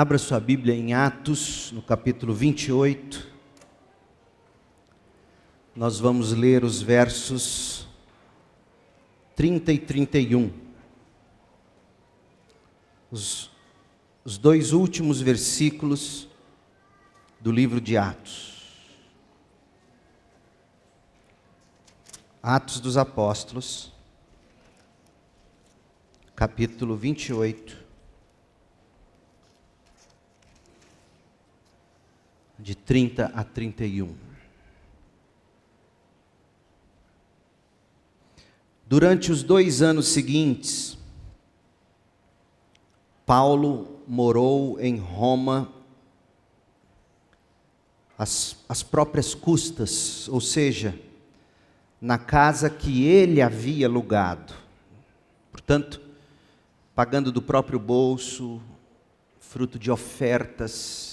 Abra sua Bíblia em Atos, no capítulo 28. Nós vamos ler os versos 30 e 31. Os dois últimos versículos do livro de Atos. Atos dos Apóstolos, capítulo 28. De 30 a 31. Durante os 2 anos seguintes, Paulo morou em Roma às próprias custas, ou seja, na casa que ele havia alugado. Portanto, pagando do próprio bolso, fruto de ofertas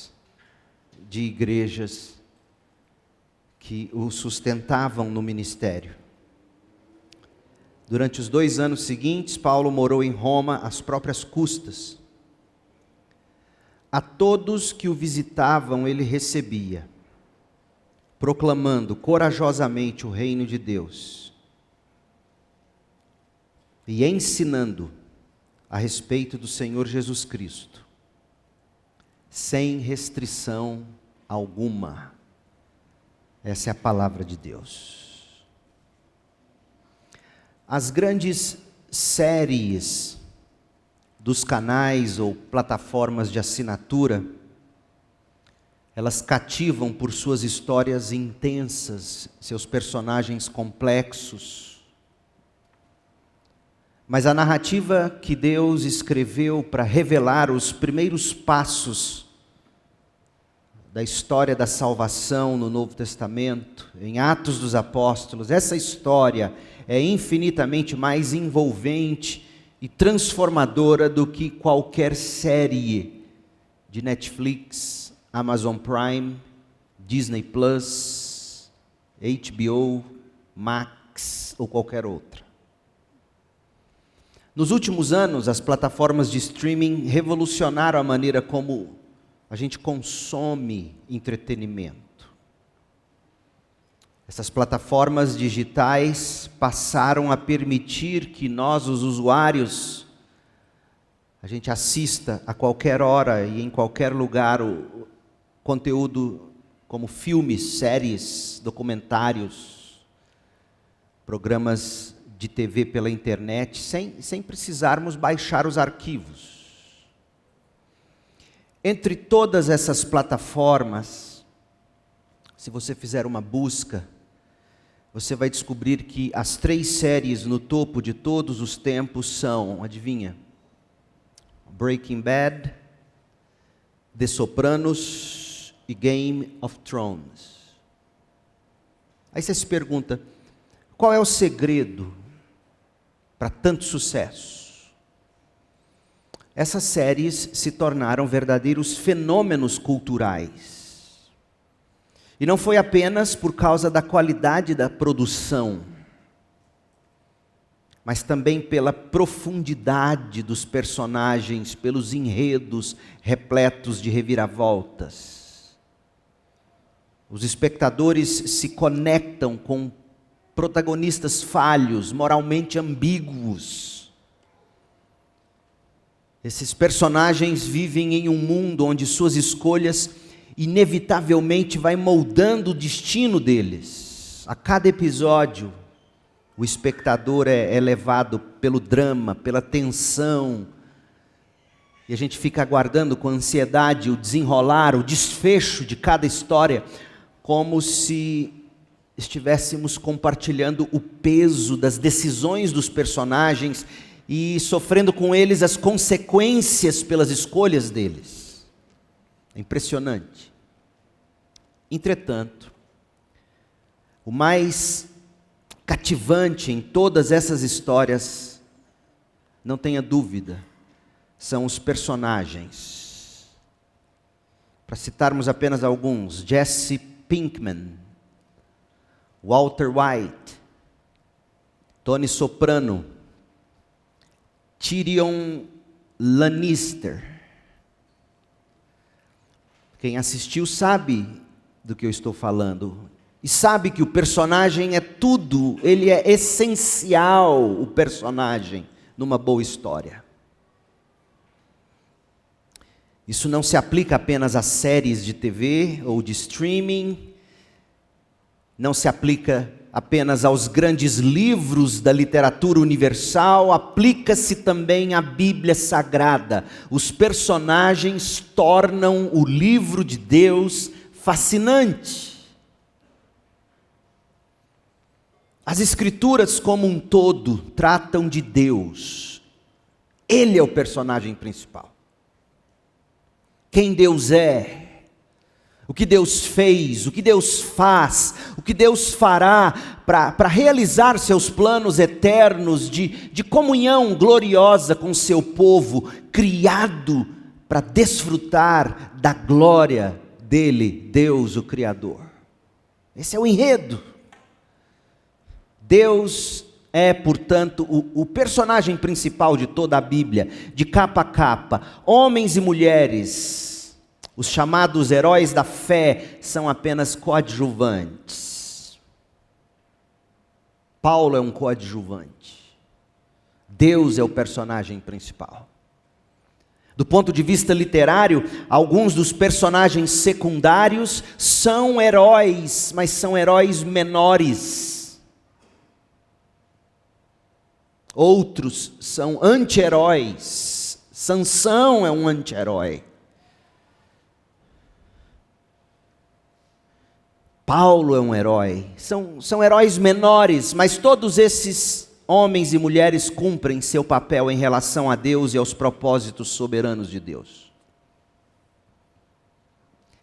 de igrejas que o sustentavam no ministério. Durante os 2 anos seguintes, Paulo morou em Roma às próprias custas. A todos que o visitavam ele recebia, proclamando corajosamente o reino de Deus e ensinando a respeito do Senhor Jesus Cristo, sem restrição alguma. Essa é a palavra de Deus. As grandes séries dos canais ou plataformas de assinatura, elas cativam por suas histórias intensas, seus personagens complexos. Mas a narrativa que Deus escreveu para revelar os primeiros passos da história da salvação no Novo Testamento, em Atos dos Apóstolos, essa história é infinitamente mais envolvente e transformadora do que qualquer série de Netflix, Amazon Prime, Disney Plus, HBO, Max ou qualquer outra. Nos últimos anos, as plataformas de streaming revolucionaram a maneira como a gente consome entretenimento. Essas plataformas digitais passaram a permitir que nós, os usuários, a gente assista a qualquer hora e em qualquer lugar o conteúdo como filmes, séries, documentários, programas de TV pela internet, sem precisarmos baixar os arquivos. Entre todas essas plataformas, se você fizer uma busca, você vai descobrir que as 3 séries no topo de todos os tempos são, adivinha? Breaking Bad, The Sopranos e Game of Thrones. Aí você se pergunta, qual é o segredo para tanto sucesso? Essas séries se tornaram verdadeiros fenômenos culturais. E não foi apenas por causa da qualidade da produção, mas também pela profundidade dos personagens, pelos enredos repletos de reviravoltas. Os espectadores se conectam com protagonistas falhos, moralmente ambíguos. Esses personagens vivem em um mundo onde suas escolhas inevitavelmente vai moldando o destino deles. A cada episódio, o espectador é levado pelo drama, pela tensão, e a gente fica aguardando com ansiedade o desenrolar, o desfecho de cada história, como se estivéssemos compartilhando o peso das decisões dos personagens e sofrendo com eles as consequências pelas escolhas deles. É impressionante. Entretanto, o mais cativante em todas essas histórias, não tenha dúvida, são os personagens. Para citarmos apenas alguns: Jesse Pinkman, Walter White, Tony Soprano, Tyrion Lannister, Quem assistiu sabe do que eu estou falando. E sabe que o personagem é tudo, ele é essencial, o personagem, numa boa história. Isso não se aplica apenas a séries de TV ou de streaming, não se aplica apenas aos grandes livros da literatura universal, aplica-se também à Bíblia Sagrada. Os personagens tornam o livro de Deus fascinante. As Escrituras como um todo tratam de Deus. Ele é o personagem principal. Quem Deus é, o que Deus fez, o que Deus faz, o que Deus fará para realizar seus planos eternos de comunhão gloriosa com seu povo, criado para desfrutar da glória dele, Deus o Criador. Esse é o enredo. Deus é, portanto, o personagem principal de toda a Bíblia, de capa a capa. Homens e mulheres, os chamados heróis da fé, são apenas coadjuvantes. Paulo é um coadjuvante. Deus é o personagem principal. Do ponto de vista literário, alguns dos personagens secundários são heróis, mas são heróis menores. Outros são anti-heróis. Sansão é um anti-herói. Paulo é um herói. São heróis menores, mas todos esses homens e mulheres cumprem seu papel em relação a Deus e aos propósitos soberanos de Deus.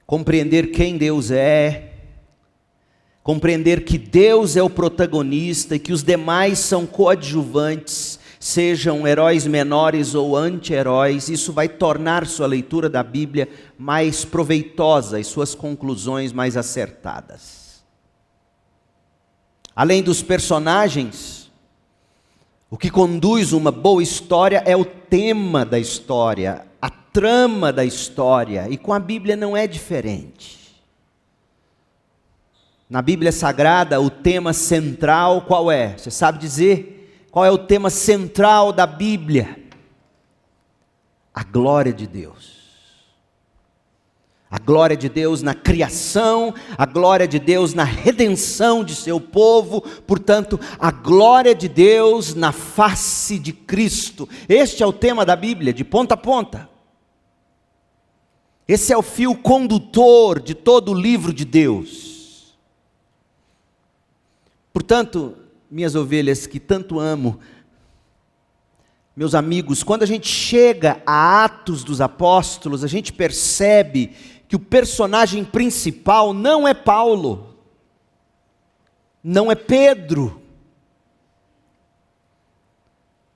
Compreender quem Deus é, compreender que Deus é o protagonista e que os demais são coadjuvantes, sejam heróis menores ou anti-heróis, isso vai tornar sua leitura da Bíblia mais proveitosa e suas conclusões mais acertadas. Além dos personagens, o que conduz uma boa história é o tema da história, a trama da história, e com a Bíblia não é diferente. Na Bíblia Sagrada, o tema central qual é? Você sabe dizer? Qual é o tema central da Bíblia? A glória de Deus. A glória de Deus na criação, a glória de Deus na redenção de seu povo, portanto, a glória de Deus na face de Cristo. Este é o tema da Bíblia, de ponta a ponta. Esse é o fio condutor de todo o livro de Deus. Portanto, minhas ovelhas que tanto amo, meus amigos, quando a gente chega a Atos dos Apóstolos, a gente percebe que o personagem principal não é Paulo, não é Pedro,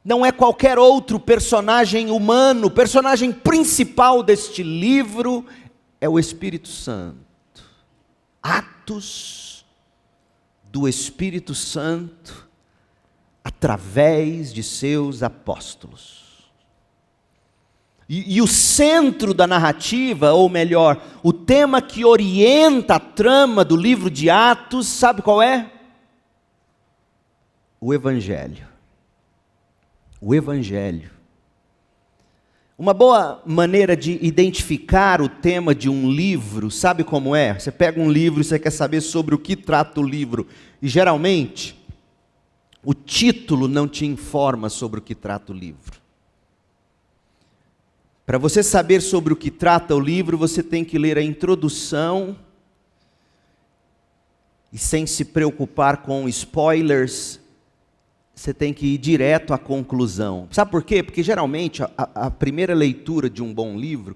não é qualquer outro personagem humano. O personagem principal deste livro é o Espírito Santo. Atos do Espírito Santo através de seus apóstolos. E o centro da narrativa, ou melhor, o tema que orienta a trama do livro de Atos, sabe qual é? O Evangelho. O Evangelho. Uma boa maneira de identificar o tema de um livro, sabe como é? Você pega um livro e você quer saber sobre o que trata o livro. E geralmente, o título não te informa sobre o que trata o livro. Para você saber sobre o que trata o livro, você tem que ler a introdução e sem se preocupar com spoilers, você tem que ir direto à conclusão. Sabe por quê? Porque geralmente a primeira leitura de um bom livro,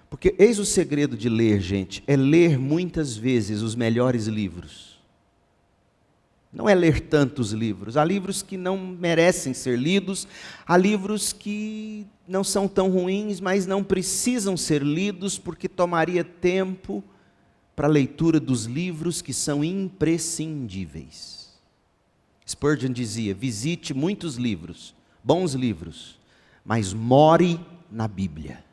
porque eis o segredo de ler, gente, é ler muitas vezes os melhores livros. Não é ler tantos livros. Há livros que não merecem ser lidos, há livros que não são tão ruins, mas não precisam ser lidos porque tomaria tempo para a leitura dos livros que são imprescindíveis. Spurgeon dizia: visite muitos livros, bons livros, mas more na Bíblia.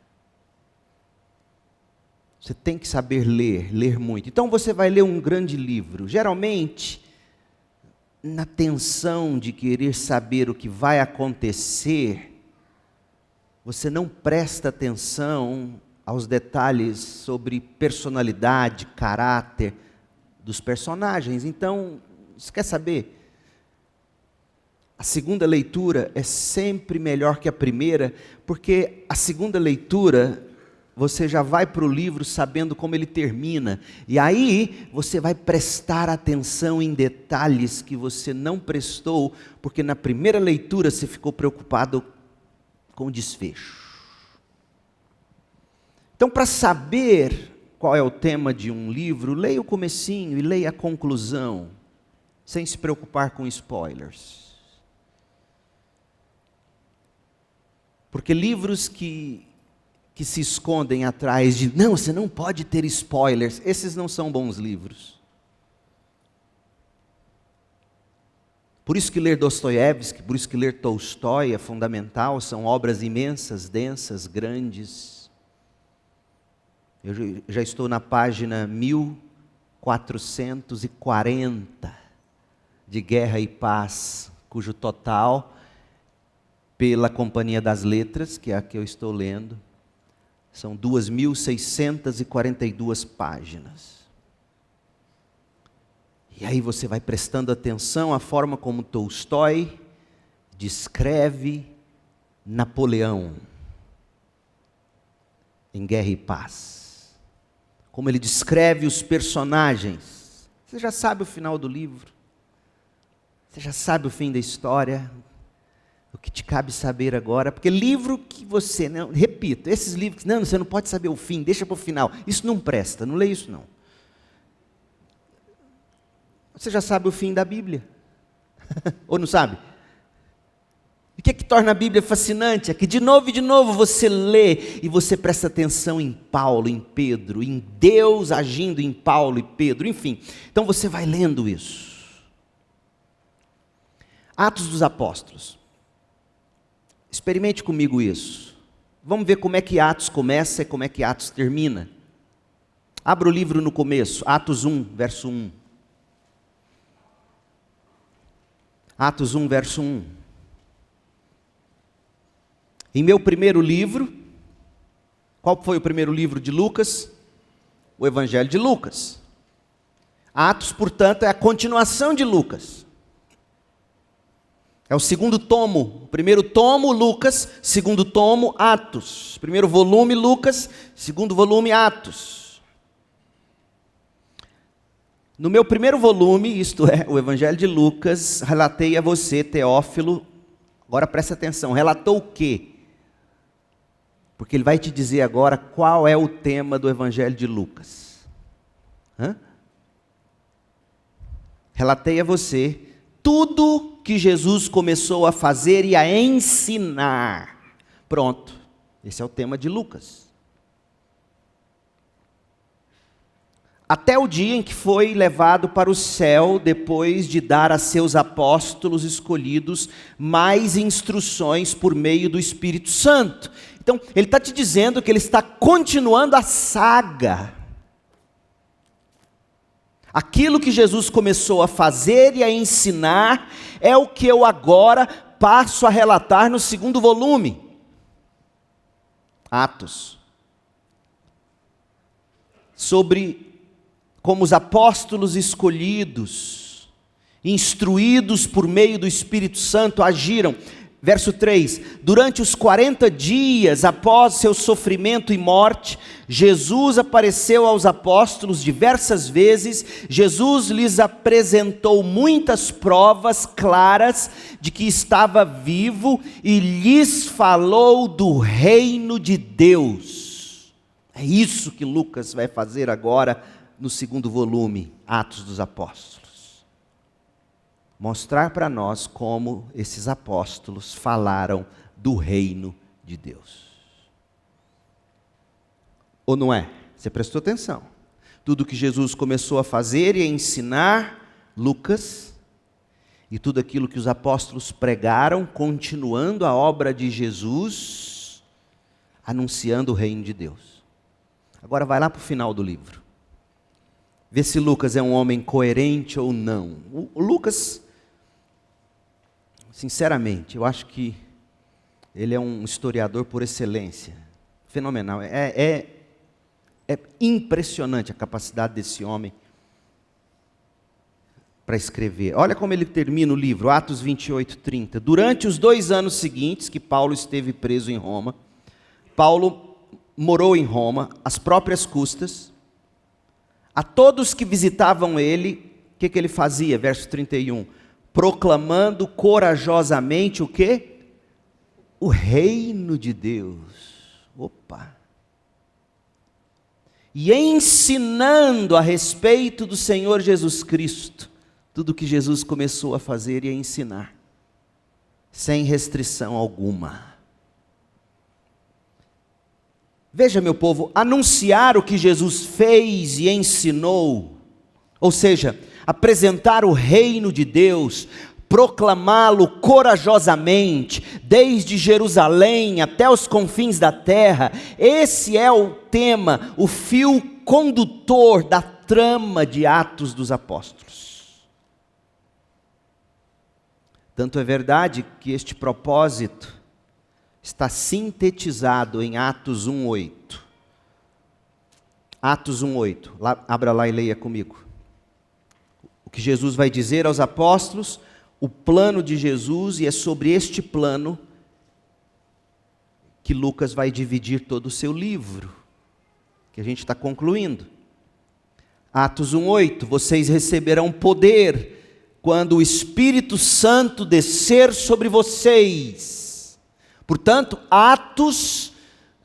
Você tem que saber ler muito. Então você vai ler um grande livro. Geralmente, na tensão de querer saber o que vai acontecer, você não presta atenção aos detalhes sobre personalidade, caráter dos personagens. Então, você quer saber? A segunda leitura é sempre melhor que a primeira, porque a segunda leitura você já vai para o livro sabendo como ele termina. E aí você vai prestar atenção em detalhes que você não prestou, porque na primeira leitura você ficou preocupado com o desfecho. Então, para saber qual é o tema de um livro, leia o comecinho e leia a conclusão, sem se preocupar com spoilers. Porque livros que se escondem atrás de, não, você não pode ter spoilers, esses não são bons livros. Por isso que ler Dostoiévski, por isso que ler Tolstói é fundamental, são obras imensas, densas, grandes. Eu já estou na página 1440 de Guerra e Paz, cujo total, pela Companhia das Letras, que é a que eu estou lendo, são 2.642 páginas. E aí você vai prestando atenção à forma como Tolstói descreve Napoleão em Guerra e Paz. Como ele descreve os personagens. Você já sabe o final do livro. Você já sabe o fim da história. O que te cabe saber agora, porque livro que você, não, repito, esses livros, não, você não pode saber o fim, deixa para o final, isso não presta, não leia isso não. Você já sabe o fim da Bíblia, ou não sabe? O que é que torna a Bíblia fascinante? É que de novo você lê e você presta atenção em Paulo, em Pedro, em Deus agindo em Paulo e Pedro, enfim. Então você vai lendo isso. Atos dos Apóstolos. Experimente comigo isso. Vamos ver como é que Atos começa e como é que Atos termina. Abra o livro no começo, Atos 1, verso 1. Atos 1, verso 1. Em meu primeiro livro, qual foi o primeiro livro de Lucas? O Evangelho de Lucas. Atos, portanto, é a continuação de Lucas. É o segundo tomo. Primeiro tomo, Lucas. Segundo tomo, Atos. Primeiro volume, Lucas. Segundo volume, Atos. No meu primeiro volume, isto é, o Evangelho de Lucas, relatei a você, Teófilo, agora presta atenção, relatou o quê? Porque ele vai te dizer agora qual é o tema do Evangelho de Lucas. Relatei a você tudo que Jesus começou a fazer e a ensinar. Pronto, esse é o tema de Lucas. Até o dia em que foi levado para o céu, depois de dar a seus apóstolos escolhidos mais instruções por meio do Espírito Santo. Então, ele está te dizendo que ele está continuando a saga. Aquilo que Jesus começou a fazer e a ensinar é o que eu agora passo a relatar no segundo volume. Atos. Sobre como os apóstolos escolhidos, instruídos por meio do Espírito Santo, agiram. Verso 3, durante os 40 dias após seu sofrimento e morte, Jesus apareceu aos apóstolos diversas vezes. Jesus lhes apresentou muitas provas claras de que estava vivo e lhes falou do reino de Deus. É isso que Lucas vai fazer agora no segundo volume, Atos dos Apóstolos. Mostrar para nós como esses apóstolos falaram do reino de Deus. Ou não é? Você prestou atenção? Tudo que Jesus começou a fazer e a ensinar, Lucas, e tudo aquilo que os apóstolos pregaram, continuando a obra de Jesus, anunciando o reino de Deus. Agora vai lá para o final do livro. Vê se Lucas é um homem coerente ou não. O Lucas, sinceramente, eu acho que ele é um historiador por excelência. Fenomenal. É impressionante a capacidade desse homem para escrever. Olha como ele termina o livro, Atos 28, 30. Durante os 2 anos seguintes que Paulo esteve preso em Roma, Paulo morou em Roma, às próprias custas. A todos que visitavam ele, o que ele fazia? Verso 31. Proclamando corajosamente o quê? O reino de Deus. Opa! E ensinando a respeito do Senhor Jesus Cristo. Tudo que Jesus começou a fazer e a ensinar. Sem restrição alguma. Veja, meu povo, anunciar o que Jesus fez e ensinou, ou seja, apresentar o reino de Deus, proclamá-lo corajosamente, desde Jerusalém até os confins da terra, esse é o tema, o fio condutor da trama de Atos dos Apóstolos. Tanto é verdade que este propósito está sintetizado em Atos 1:8. Atos 1:8. Abra lá e leia comigo. O que Jesus vai dizer aos apóstolos, o plano de Jesus, e é sobre este plano que Lucas vai dividir todo o seu livro, que a gente está concluindo. Atos 1:8. Vocês receberão poder quando o Espírito Santo descer sobre vocês. Portanto, atos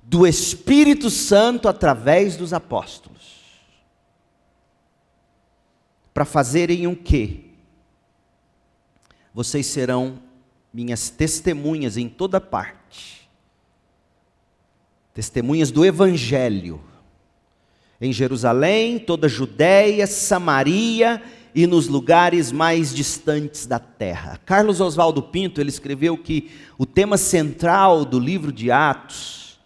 do Espírito Santo através dos apóstolos. Para fazerem o quê? Vocês serão minhas testemunhas em toda parte. Testemunhas do Evangelho. Em Jerusalém, toda a Judéia, Samaria e nos lugares mais distantes da terra. Carlos Oswaldo Pinto, ele escreveu que o tema central do livro de Atos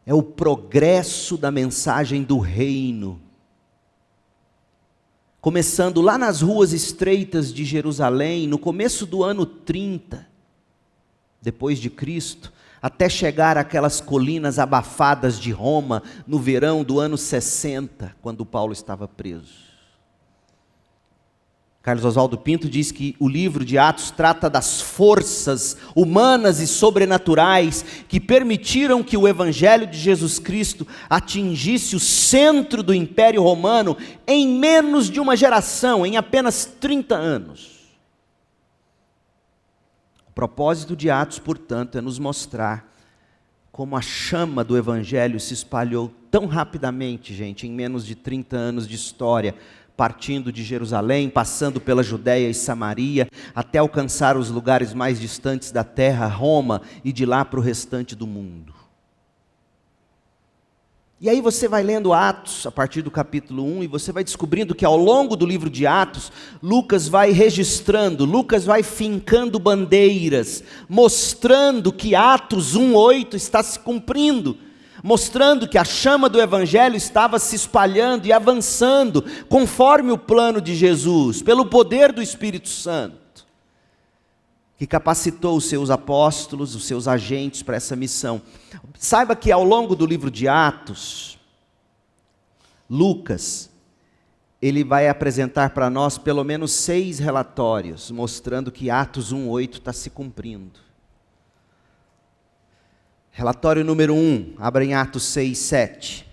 é o progresso da mensagem do reino. Começando lá nas ruas estreitas de Jerusalém, no começo do ano 30, depois de Cristo, até chegar àquelas colinas abafadas de Roma, no verão do ano 60, quando Paulo estava preso. Carlos Oswaldo Pinto diz que o livro de Atos trata das forças humanas e sobrenaturais que permitiram que o Evangelho de Jesus Cristo atingisse o centro do Império Romano em menos de uma geração, em apenas 30 anos. O propósito de Atos, portanto, é nos mostrar como a chama do Evangelho se espalhou tão rapidamente, gente, em menos de 30 anos de história, partindo de Jerusalém, passando pela Judéia e Samaria, até alcançar os lugares mais distantes da terra, Roma, e de lá para o restante do mundo. E aí você vai lendo Atos, a partir do capítulo 1, e você vai descobrindo que ao longo do livro de Atos, Lucas vai registrando, Lucas vai fincando bandeiras, mostrando que Atos 1:8 está se cumprindo, mostrando que a chama do Evangelho estava se espalhando e avançando, conforme o plano de Jesus, pelo poder do Espírito Santo, que capacitou os seus apóstolos, os seus agentes para essa missão. Saiba que ao longo do livro de Atos, Lucas, ele vai apresentar para nós pelo menos 6 relatórios, mostrando que Atos 1:8 está se cumprindo. Relatório número 1, abra em Atos 6:7.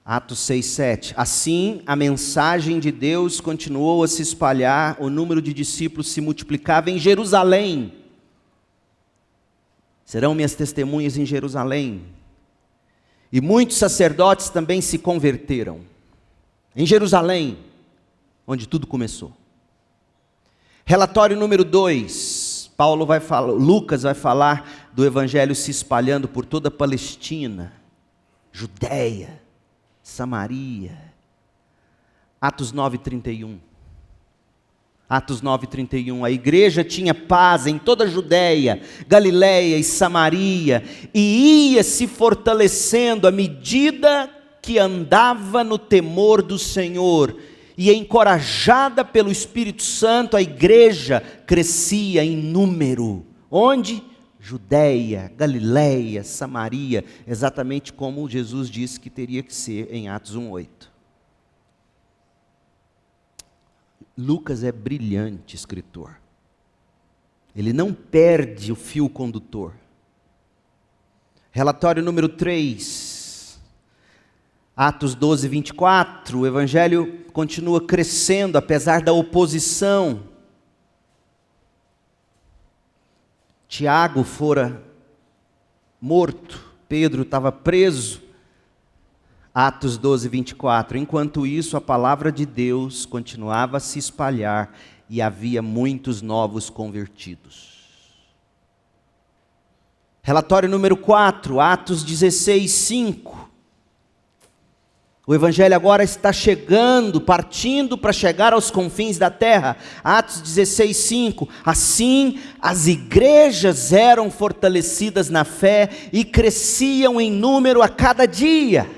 Atos 6:7. Assim, a mensagem de Deus continuou a se espalhar, o número de discípulos se multiplicava em Jerusalém. Serão minhas testemunhas em Jerusalém. E muitos sacerdotes também se converteram. Em Jerusalém, onde tudo começou. Relatório número 2. Lucas vai falar do Evangelho se espalhando por toda a Palestina, Judéia, Samaria. Atos 9:31. Atos 9:31, a igreja tinha paz em toda a Judéia, Galiléia e Samaria, e ia se fortalecendo à medida que andava no temor do Senhor, e encorajada pelo Espírito Santo, a igreja crescia em número. Onde? Judéia, Galiléia, Samaria, exatamente como Jesus disse que teria que ser em Atos 1:8. Lucas é brilhante escritor. Ele não perde o fio condutor. Relatório número 3, Atos 12:24, o evangelho continua crescendo apesar da oposição. Tiago fora morto, Pedro estava preso. Atos 12:24, enquanto isso a palavra de Deus continuava a se espalhar e havia muitos novos convertidos. Relatório número 4, Atos 16:5. O evangelho agora está chegando, partindo para chegar aos confins da terra. Atos 16:5. Assim, as igrejas eram fortalecidas na fé e cresciam em número a cada dia.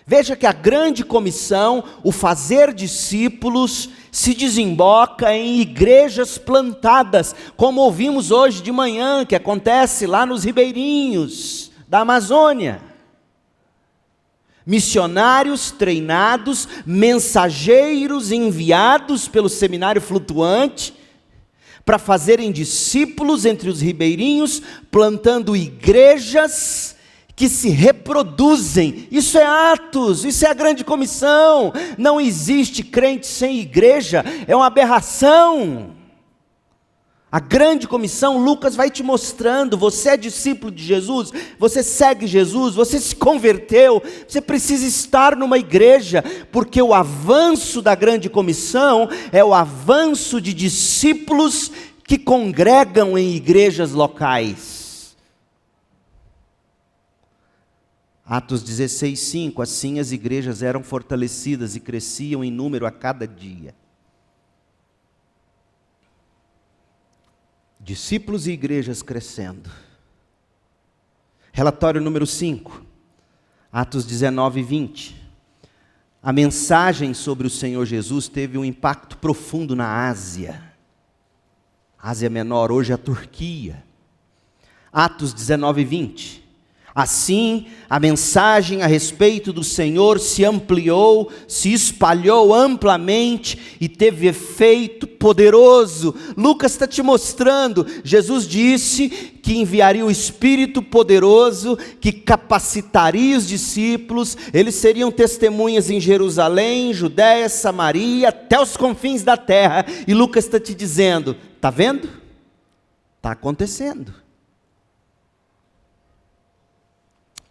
Veja que a grande comissão, o fazer discípulos, se desemboca em igrejas plantadas, como ouvimos hoje de manhã, que acontece lá nos ribeirinhos da Amazônia. Missionários treinados, mensageiros enviados pelo seminário flutuante, para fazerem discípulos entre os ribeirinhos, plantando igrejas que se reproduzem. Isso é Atos, isso é a grande comissão. Não existe crente sem igreja, é uma aberração. A grande comissão, Lucas vai te mostrando, você é discípulo de Jesus, você segue Jesus, você se converteu, você precisa estar numa igreja, porque o avanço da grande comissão é o avanço de discípulos que congregam em igrejas locais. Atos 16:5, assim as igrejas eram fortalecidas e cresciam em número a cada dia. Discípulos e igrejas crescendo. Relatório número 5, Atos 19:20. A mensagem sobre o Senhor Jesus teve um impacto profundo na Ásia. Ásia Menor, hoje a Turquia. Atos 19:20. Assim, a mensagem a respeito do Senhor se ampliou, se espalhou amplamente e teve efeito poderoso. Lucas está te mostrando, Jesus disse que enviaria o Espírito poderoso, que capacitaria os discípulos, eles seriam testemunhas em Jerusalém, Judéia, Samaria, até os confins da terra. E Lucas está te dizendo, está vendo? Está acontecendo.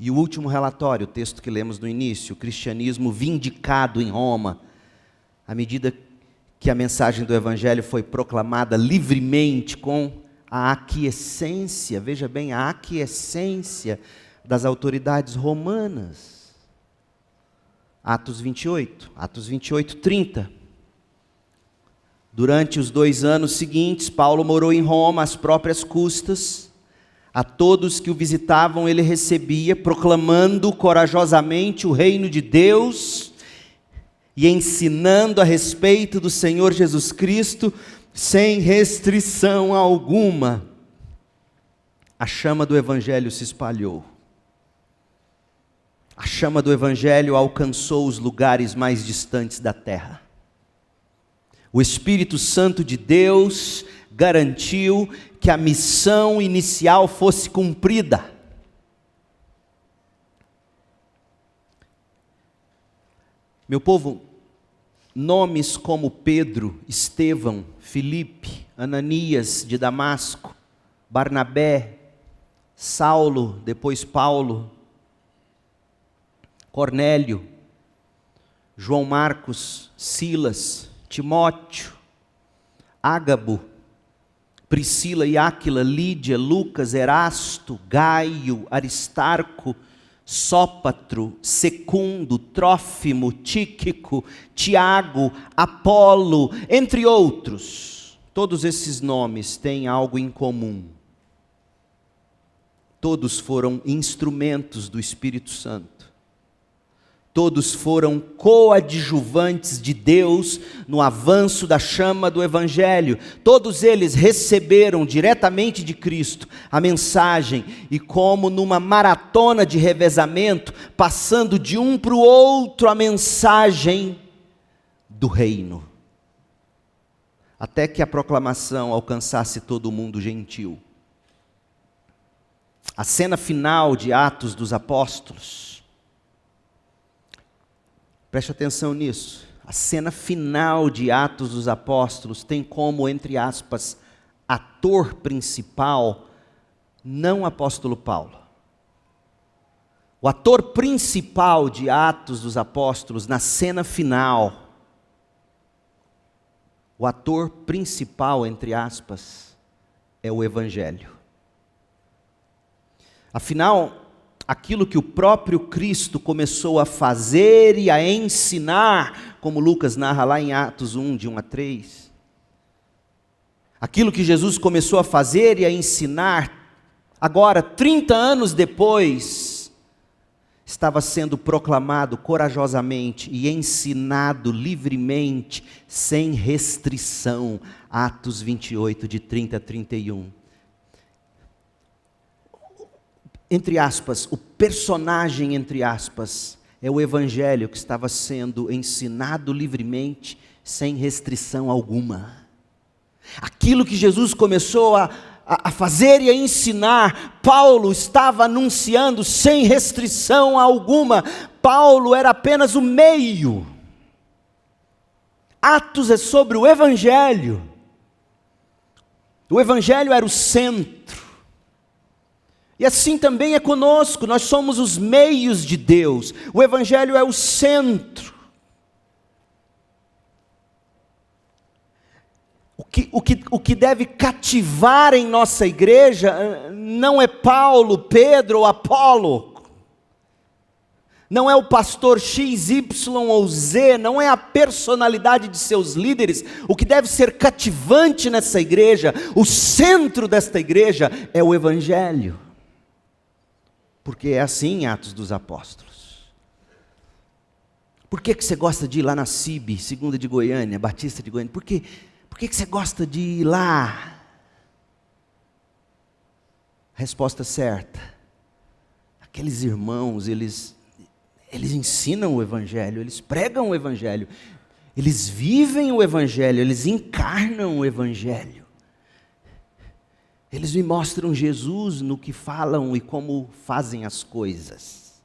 E o último relatório, o texto que lemos no início, o cristianismo vindicado em Roma, à medida que a mensagem do Evangelho foi proclamada livremente com a aquiescência, veja bem, a aquiescência das autoridades romanas. Atos 28:30. Durante os 2 anos seguintes, Paulo morou em Roma às próprias custas. A todos que o visitavam ele recebia, proclamando corajosamente o reino de Deus e ensinando a respeito do Senhor Jesus Cristo, sem restrição alguma. A chama do Evangelho se espalhou. A chama do Evangelho alcançou os lugares mais distantes da terra. O Espírito Santo de Deus garantiu que a missão inicial fosse cumprida. Meu povo, nomes como Pedro, Estevão, Filipe, Ananias de Damasco, Barnabé, Saulo, depois Paulo, Cornélio, João Marcos, Silas, Timóteo, Ágabo, Priscila e Áquila, Lídia, Lucas, Erasto, Gaio, Aristarco, Sópatro, Secundo, Trófimo, Tíquico, Tiago, Apolo, entre outros. Todos esses nomes têm algo em comum. Todos foram instrumentos do Espírito Santo. Todos foram coadjuvantes de Deus no avanço da chama do Evangelho. Todos eles receberam diretamente de Cristo a mensagem e, como numa maratona de revezamento, passando de um para o outro a mensagem do reino, até que a proclamação alcançasse todo o mundo gentil. A cena final de Atos dos Apóstolos, preste atenção nisso. A cena final de Atos dos Apóstolos tem como, entre aspas, ator principal, não o apóstolo Paulo. O ator principal de Atos dos Apóstolos, na cena final, o ator principal, entre aspas, é o Evangelho. Afinal, aquilo que o próprio Cristo começou a fazer e a ensinar, como Lucas narra lá em Atos 1, de 1 a 3. Aquilo que Jesus começou a fazer e a ensinar, agora, 30 anos depois, estava sendo proclamado corajosamente e ensinado livremente, sem restrição. Atos 28, de 30 a 31. Entre aspas, o personagem, entre aspas, é o Evangelho que estava sendo ensinado livremente, sem restrição alguma. Aquilo que Jesus começou a fazer e a ensinar, Paulo estava anunciando sem restrição alguma. Paulo era apenas o meio. Atos é sobre o Evangelho. O Evangelho era o centro. E assim também é conosco, nós somos os meios de Deus, o Evangelho é o centro. O que deve cativar em nossa igreja não é Paulo, Pedro ou Apolo, não é o pastor X, Y ou Z, não é a personalidade de seus líderes. O que deve ser cativante nessa igreja, o centro desta igreja é o Evangelho. Porque é assim em Atos dos Apóstolos. Por que você gosta de ir lá na CIB, Segunda de Goiânia, Batista de Goiânia? Por que você gosta de ir lá? Resposta certa. Aqueles irmãos, eles ensinam o Evangelho, eles pregam o Evangelho, eles vivem o Evangelho, eles encarnam o Evangelho. Eles me mostram Jesus no que falam e como fazem as coisas.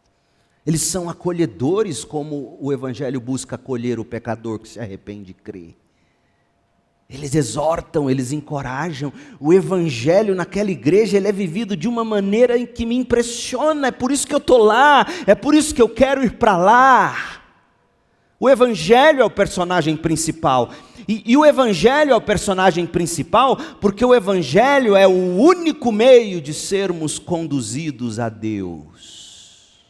Eles são acolhedores, como o Evangelho busca acolher o pecador que se arrepende e crê. Eles exortam, eles encorajam. O Evangelho naquela igreja, ele é vivido de uma maneira em que me impressiona. É por isso que eu estou lá, é por isso que eu quero ir para lá. O Evangelho é o personagem principal. E o Evangelho é o personagem principal porque o Evangelho é o único meio de sermos conduzidos a Deus.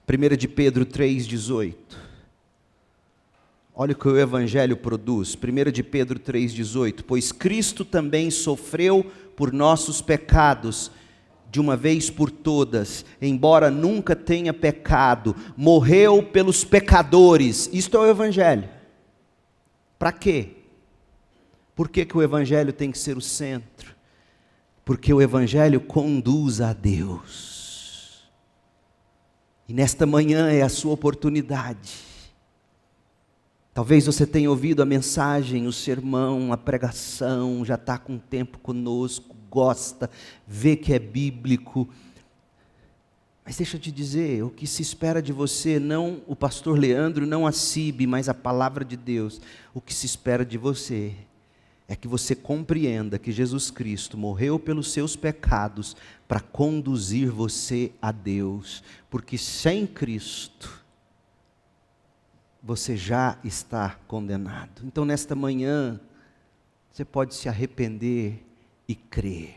1 de Pedro 3,18. Olha o que o Evangelho produz. 1 de Pedro 3,18. Pois Cristo também sofreu por nossos pecados, de uma vez por todas, embora nunca tenha pecado, morreu pelos pecadores. Isto é o Evangelho. Para quê? Por que o Evangelho tem que ser o centro? Porque o Evangelho conduz a Deus. E nesta manhã é a sua oportunidade. Talvez você tenha ouvido a mensagem, o sermão, a pregação, já está com tempo conosco, gosta, vê que é bíblico. Mas deixa eu te dizer, o que se espera de você, não o pastor Leandro, não a CIB, mas a palavra de Deus. O que se espera de você é que você compreenda que Jesus Cristo morreu pelos seus pecados para conduzir você a Deus. Porque sem Cristo, você já está condenado. Então nesta manhã, você pode se arrepender e crer.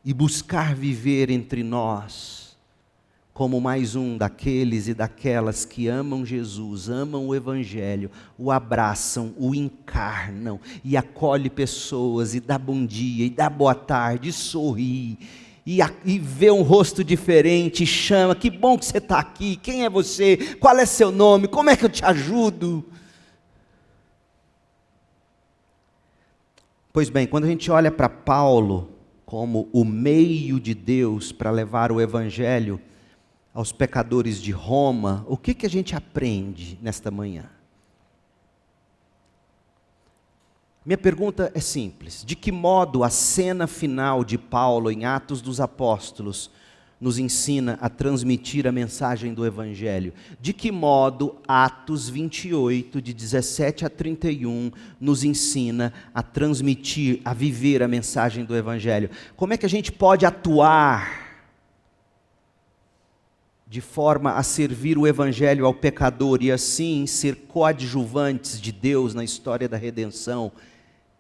e buscar viver entre nós como mais um daqueles e daquelas que amam Jesus, amam o Evangelho, o abraçam, o encarnam e acolhe pessoas e dá bom dia, e dá boa tarde, e sorri, e vê um rosto diferente, e chama, que bom que você está aqui, quem é você, qual é seu nome, como é que eu te ajudo? Pois bem, quando a gente olha para Paulo como o meio de Deus para levar o Evangelho aos pecadores de Roma, o que a gente aprende nesta manhã? Minha pergunta é simples: de que modo a cena final de Paulo em Atos dos Apóstolos nos ensina a transmitir a mensagem do Evangelho? De que modo Atos 28, de 17 a 31, nos ensina a transmitir, a viver a mensagem do Evangelho? Como é que a gente pode atuar de forma a servir o Evangelho ao pecador e assim ser coadjuvantes de Deus na história da redenção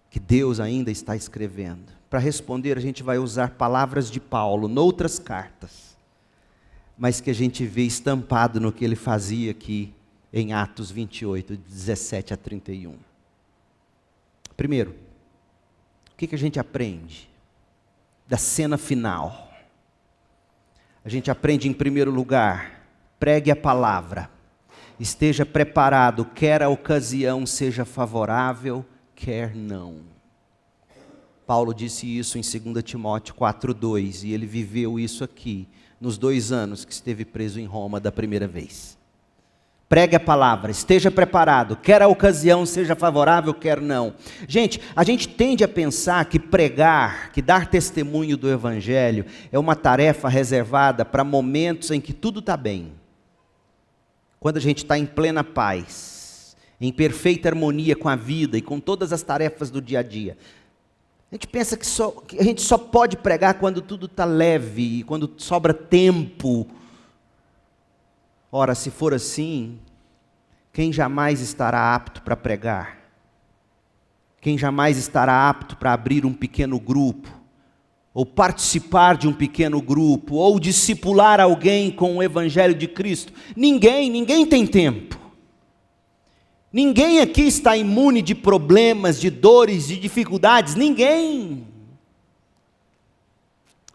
que Deus ainda está escrevendo? Para responder, a gente vai usar palavras de Paulo noutras cartas, mas que a gente vê estampado no que ele fazia aqui em Atos 28, de 17 a 31. Primeiro, o que a gente aprende da cena final? A gente aprende, em primeiro lugar, pregue a palavra, esteja preparado, quer a ocasião seja favorável, quer não. Paulo disse isso em 2 Timóteo 4:2, e ele viveu isso aqui, nos 2 anos que esteve preso em Roma da primeira vez. Pregue a palavra, esteja preparado, quer a ocasião seja favorável, quer não. Gente, a gente tende a pensar que pregar, que dar testemunho do Evangelho, é uma tarefa reservada para momentos em que tudo está bem. Quando a gente está em plena paz, em perfeita harmonia com a vida e com todas as tarefas do dia a dia. A gente pensa que a gente só pode pregar quando tudo está leve, quando sobra tempo. Ora, se for assim, quem jamais estará apto para pregar? Quem jamais estará apto para abrir um pequeno grupo? Ou participar de um pequeno grupo? Ou discipular alguém com o Evangelho de Cristo? Ninguém tem tempo. Ninguém aqui está imune de problemas, de dores, de dificuldades, ninguém.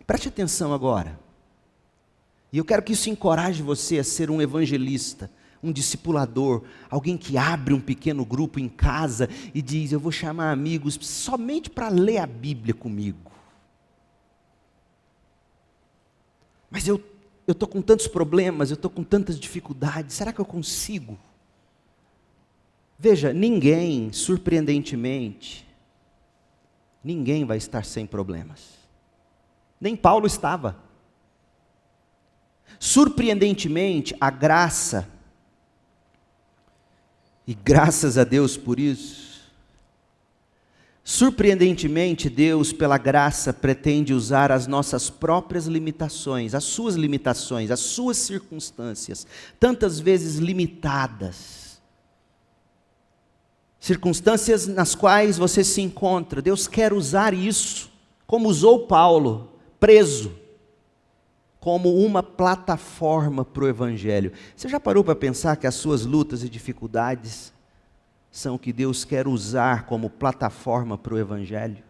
Preste atenção agora. E eu quero que isso encoraje você a ser um evangelista, um discipulador, alguém que abre um pequeno grupo em casa e diz: eu vou chamar amigos somente para ler a Bíblia comigo. Mas eu estou com tantos problemas, eu estou com tantas dificuldades, será que eu consigo? Veja, ninguém, surpreendentemente, ninguém vai estar sem problemas. Nem Paulo estava. Surpreendentemente, a graça, e graças a Deus por isso, surpreendentemente Deus, pela graça, pretende usar as nossas próprias limitações, as suas circunstâncias, tantas vezes limitadas, circunstâncias nas quais você se encontra. Deus quer usar isso, como usou Paulo, preso, como uma plataforma para o Evangelho. Você já parou para pensar que as suas lutas e dificuldades são o que Deus quer usar como plataforma para o Evangelho?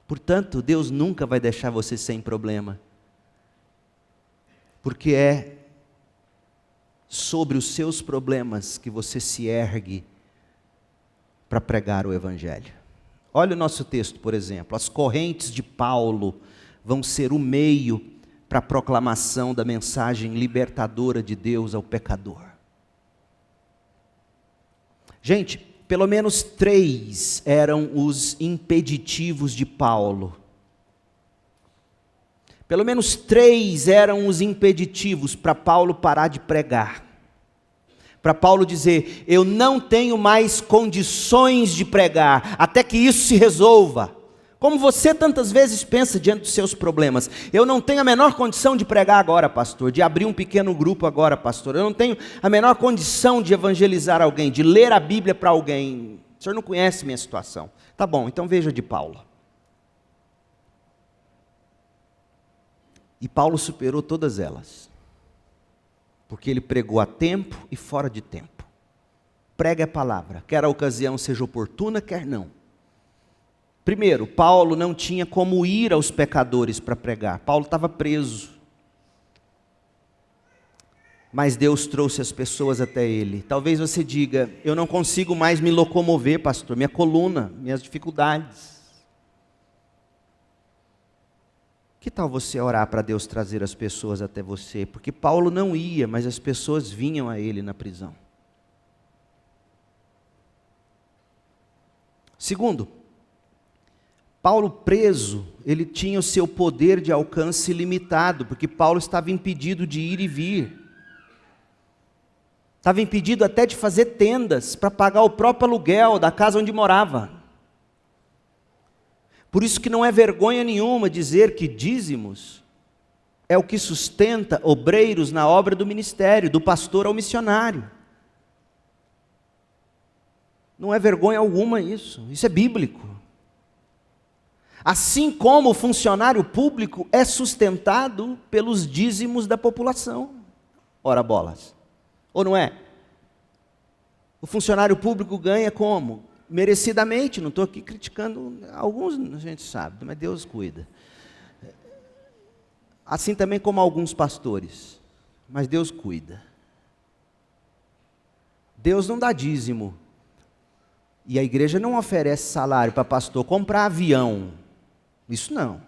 Portanto, Deus nunca vai deixar você sem problema, porque é sobre os seus problemas que você se ergue para pregar o Evangelho. Olha o nosso texto, por exemplo. As correntes de Paulo vão ser o meio para a proclamação da mensagem libertadora de Deus ao pecador. Gente, pelo menos 3 eram os impeditivos de Paulo. Pelo menos 3 eram os impeditivos para Paulo parar de pregar. Para Paulo dizer: eu não tenho mais condições de pregar, até que isso se resolva. Como você tantas vezes pensa diante dos seus problemas: eu não tenho a menor condição de pregar agora, pastor, de abrir um pequeno grupo agora, pastor. Eu não tenho a menor condição de evangelizar alguém, de ler a Bíblia para alguém. O senhor não conhece minha situação. Tá bom, então veja de Paulo. E Paulo superou todas elas, porque ele pregou a tempo e fora de tempo. Pregue a palavra, quer a ocasião seja oportuna, quer não. Primeiro, Paulo não tinha como ir aos pecadores para pregar. Paulo estava preso. Mas Deus trouxe as pessoas até ele. Talvez você diga, eu não consigo mais me locomover, pastor, minha coluna, minhas dificuldades. Que tal você orar para Deus trazer as pessoas até você? Porque Paulo não ia, mas as pessoas vinham a ele na prisão. Segundo, Paulo preso, ele tinha o seu poder de alcance limitado, porque Paulo estava impedido de ir e vir. Estava impedido até de fazer tendas para pagar o próprio aluguel da casa onde morava. Por isso que não é vergonha nenhuma dizer que dízimos é o que sustenta obreiros na obra do ministério, do pastor ao missionário. Não é vergonha alguma isso é bíblico. Assim como o funcionário público é sustentado pelos dízimos da população. Ora bolas. Ou não é? O funcionário público ganha como? Merecidamente, não estou aqui criticando, alguns a gente sabe, mas Deus cuida. Assim também como alguns pastores, mas Deus cuida. Deus não dá dízimo, e a igreja não oferece salário para pastor comprar avião, isso não.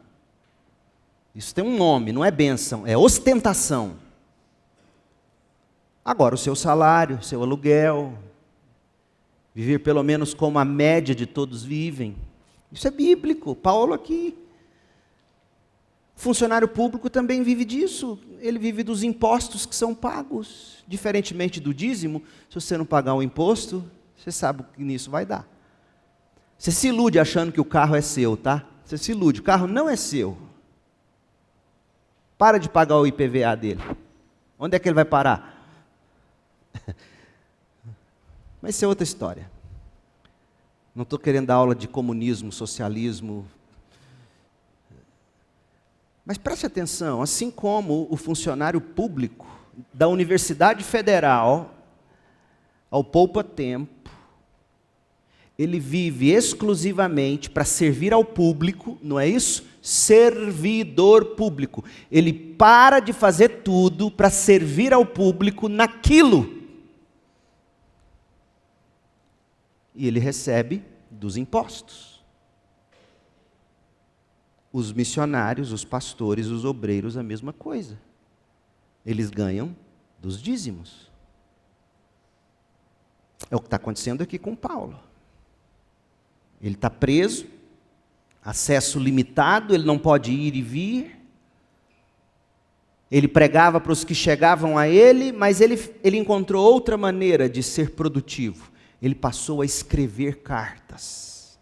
Isso tem um nome, não é bênção, é ostentação. Agora o seu salário, o seu aluguel, viver pelo menos como a média de todos vivem, isso é bíblico. Paulo aqui, funcionário público também vive disso, ele vive dos impostos que são pagos, diferentemente do dízimo. Se você não pagar o imposto, você sabe o que nisso vai dar. Você se ilude achando que o carro é seu, tá? Você se ilude, o carro não é seu. Para de pagar o IPVA dele. Onde é que ele vai parar? Mas isso é outra história. Não estou querendo dar aula de comunismo, socialismo. Mas preste atenção, assim como o funcionário público da Universidade Federal, ao poupa tempo, ele vive exclusivamente para servir ao público, não é isso? Servidor público. Ele para de fazer tudo para servir ao público naquilo. E ele recebe dos impostos. Os missionários, os pastores, os obreiros, a mesma coisa. Eles ganham dos dízimos. É o que está acontecendo aqui com Paulo. Ele está preso, acesso limitado, ele não pode ir e vir. Ele pregava para os que chegavam a ele, mas ele encontrou outra maneira de ser produtivo. Ele passou a escrever cartas.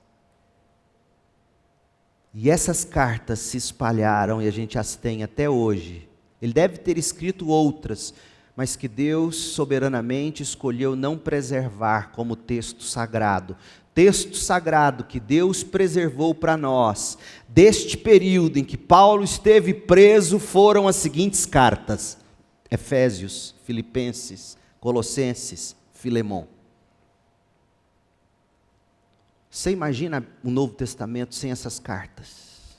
E essas cartas se espalharam e a gente as tem até hoje. Ele deve ter escrito outras, mas que Deus soberanamente escolheu não preservar como texto sagrado. Texto sagrado que Deus preservou para nós, deste período em que Paulo esteve preso, foram as seguintes cartas: Efésios, Filipenses, Colossenses, Filemon. Você imagina o Novo Testamento sem essas cartas?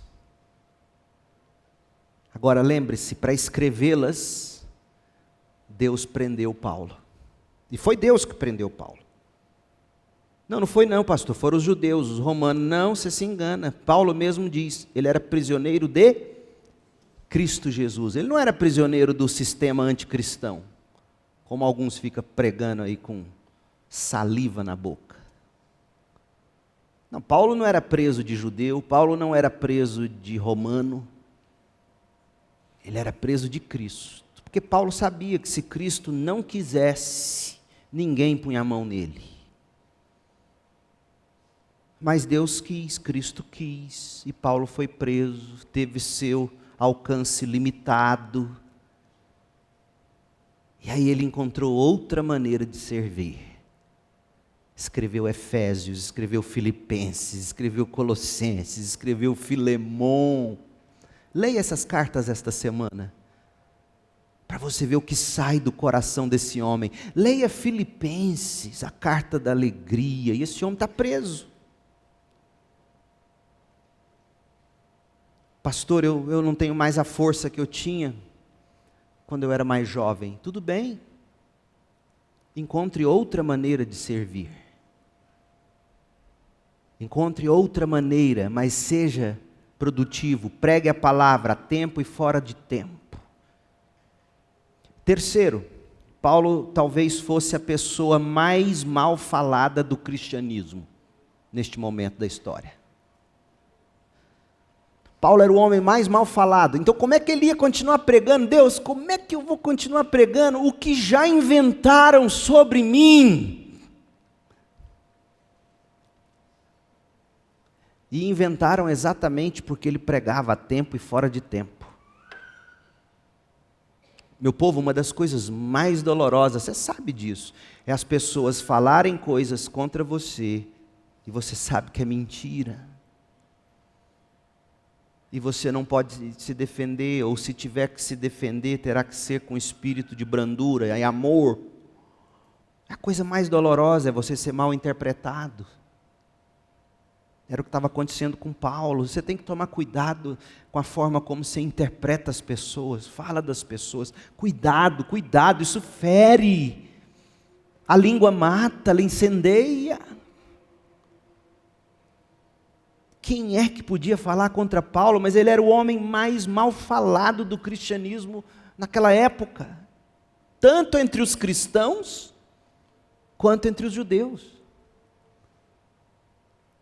Agora lembre-se, para escrevê-las, Deus prendeu Paulo. E foi Deus que prendeu Paulo. Não foi não, pastor, foram os judeus, os romanos. Não, você se engana. Paulo mesmo diz, ele era prisioneiro de Cristo Jesus. Ele não era prisioneiro do sistema anticristão, como alguns ficam pregando aí com saliva na boca. Não, Paulo não era preso de judeu, Paulo não era preso de romano, ele era preso de Cristo, porque Paulo sabia que se Cristo não quisesse, ninguém punha a mão nele. Mas Deus quis, Cristo quis, e Paulo foi preso, teve seu alcance limitado, e aí ele encontrou outra maneira de servir. Escreveu Efésios, escreveu Filipenses, escreveu Colossenses, escreveu Filemon. Leia essas cartas esta semana, para você ver o que sai do coração desse homem. Leia Filipenses, a carta da alegria, e esse homem está preso. Pastor, eu não tenho mais a força que eu tinha quando eu era mais jovem. Tudo bem, encontre outra maneira de servir. Encontre outra maneira, mas seja produtivo, pregue a palavra a tempo e fora de tempo. Terceiro, Paulo talvez fosse a pessoa mais mal falada do cristianismo, neste momento da história. Paulo era o homem mais mal falado, então como é que ele ia continuar pregando? Deus, como é que eu vou continuar pregando o que já inventaram sobre mim? E inventaram exatamente porque ele pregava a tempo e fora de tempo. Meu povo, uma das coisas mais dolorosas, você sabe disso, é as pessoas falarem coisas contra você, e você sabe que é mentira. E você não pode se defender, ou se tiver que se defender, terá que ser com espírito de brandura e amor. A coisa mais dolorosa é você ser mal interpretado. Era o que estava acontecendo com Paulo. Você tem que tomar cuidado com a forma como você interpreta as pessoas, fala das pessoas. Cuidado, cuidado, isso fere. A língua mata, ela incendeia. Quem é que podia falar contra Paulo? Mas ele era o homem mais mal falado do cristianismo naquela época. Tanto entre os cristãos, quanto entre os judeus.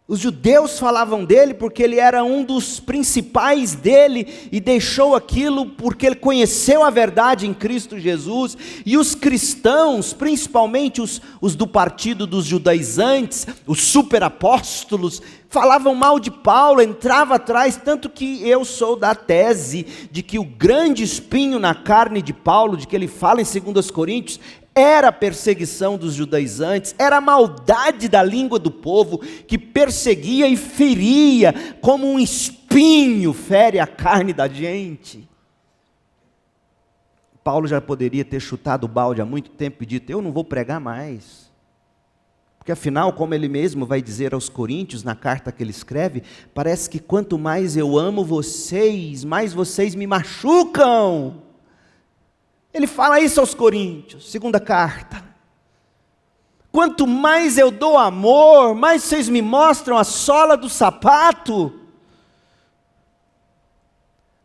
Os judeus falavam dele porque ele era um dos principais dele e deixou aquilo porque ele conheceu a verdade em Cristo Jesus. E os cristãos, principalmente os do partido dos judaizantes, os superapóstolos, falavam mal de Paulo, entrava atrás, tanto que eu sou da tese de que o grande espinho na carne de Paulo, de que ele fala em 2 Coríntios, era a perseguição dos judaizantes, era a maldade da língua do povo, que perseguia e feria, como um espinho fere a carne da gente. Paulo já poderia ter chutado o balde há muito tempo e dito, eu não vou pregar mais. Porque afinal, como ele mesmo vai dizer aos coríntios, na carta que ele escreve, parece que quanto mais eu amo vocês, mais vocês me machucam. Ele fala isso aos coríntios, segunda carta. Quanto mais eu dou amor, mais vocês me mostram a sola do sapato.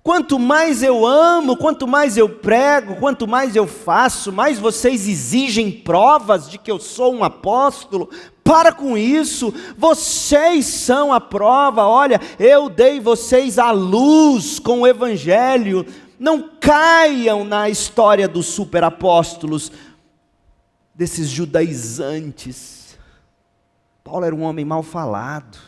Quanto mais eu amo, quanto mais eu prego, quanto mais eu faço, mais vocês exigem provas de que eu sou um apóstolo. Para com isso, vocês são a prova. Olha, eu dei vocês a luz com o evangelho. Não caiam na história dos superapóstolos, desses judaizantes. Paulo era um homem mal falado.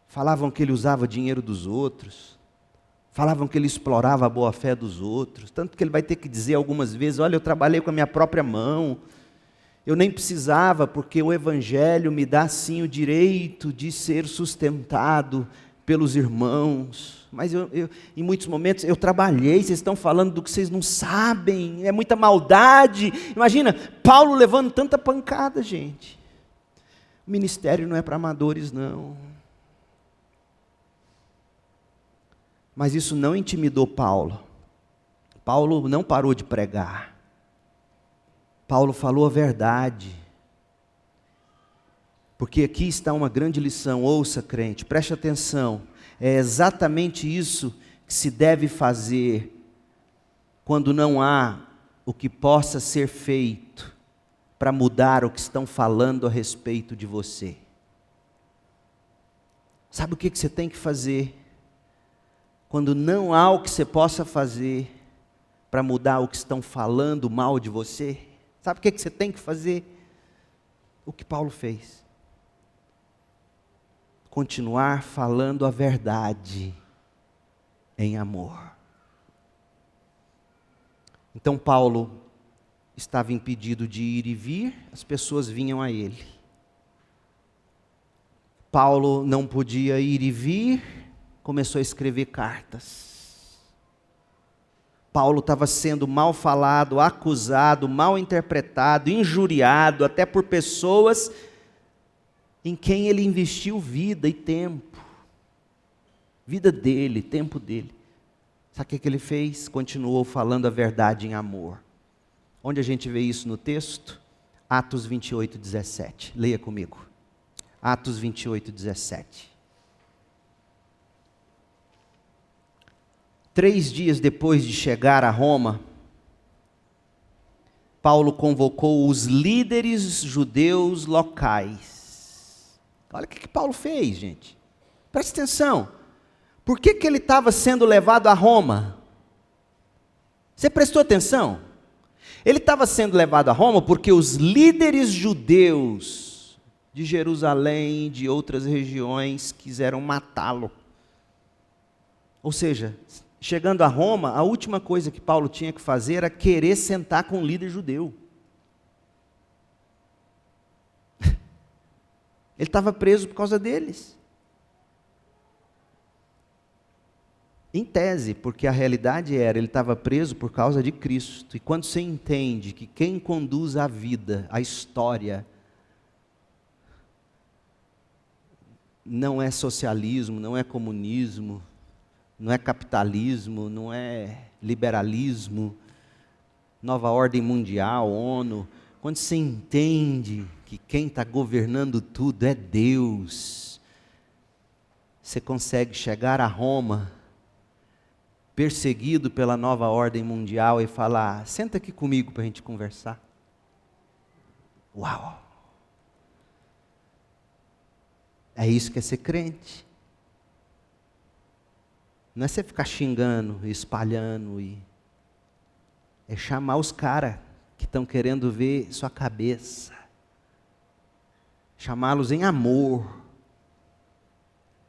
Falavam que ele usava dinheiro dos outros. Falavam que ele explorava a boa-fé dos outros. Tanto que ele vai ter que dizer algumas vezes, olha, eu trabalhei com a minha própria mão. Eu nem precisava, porque o evangelho me dá sim o direito de ser sustentado pelos irmãos. Mas em muitos momentos eu trabalhei, vocês estão falando do que vocês não sabem, é muita maldade. Imagina, Paulo levando tanta pancada, gente. O ministério não é para amadores, não. Mas isso não intimidou Paulo. Paulo não parou de pregar. Paulo falou a verdade. Porque aqui está uma grande lição, ouça crente, preste atenção. É exatamente isso que se deve fazer quando não há o que possa ser feito para mudar o que estão falando a respeito de você. Sabe o que você tem que fazer quando não há o que você possa fazer para mudar o que estão falando mal de você? Sabe o que você tem que fazer? O que Paulo fez. Continuar falando a verdade em amor. Então Paulo estava impedido de ir e vir, as pessoas vinham a ele. Paulo não podia ir e vir, começou a escrever cartas. Paulo estava sendo mal falado, acusado, mal interpretado, injuriado, até por pessoas em quem ele investiu vida e tempo. Vida dele, tempo dele. Sabe o que ele fez? Continuou falando a verdade em amor. Onde a gente vê isso no texto? Atos 28, 17. Leia comigo. Atos 28, 17. 3 dias depois de chegar a Roma, Paulo convocou os líderes judeus locais. Olha o que Paulo fez, gente. Preste atenção. Por que ele estava sendo levado a Roma? Você prestou atenção? Ele estava sendo levado a Roma porque os líderes judeus de Jerusalém e de outras regiões quiseram matá-lo. Ou seja, chegando a Roma, a última coisa que Paulo tinha que fazer era querer sentar com um líder judeu. Ele estava preso por causa deles. Em tese, porque a realidade era, ele estava preso por causa de Cristo. E quando você entende que quem conduz a vida, a história, não é socialismo, não é comunismo, não é capitalismo, não é liberalismo, nova ordem mundial, ONU. Quando você entende que quem está governando tudo é Deus, você consegue chegar a Roma, perseguido pela nova ordem mundial, e falar: senta aqui comigo para a gente conversar. Uau! É isso que é ser crente. Não é você ficar xingando, espalhando, é chamar os caras que estão querendo ver sua cabeça, chamá-los em amor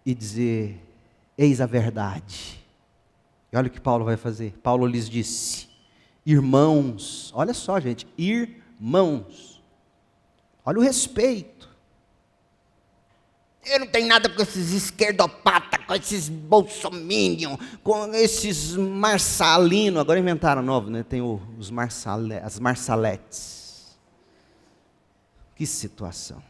e dizer: eis a verdade. E olha o que Paulo vai fazer. Paulo lhes disse: irmãos, olha só, gente, irmãos, olha o respeito. Eu não tenho nada com esses esquerdopatas, com esses bolsominion, com esses marsalinos. Agora inventaram novo, né? Tem as marsaletes. Que situação.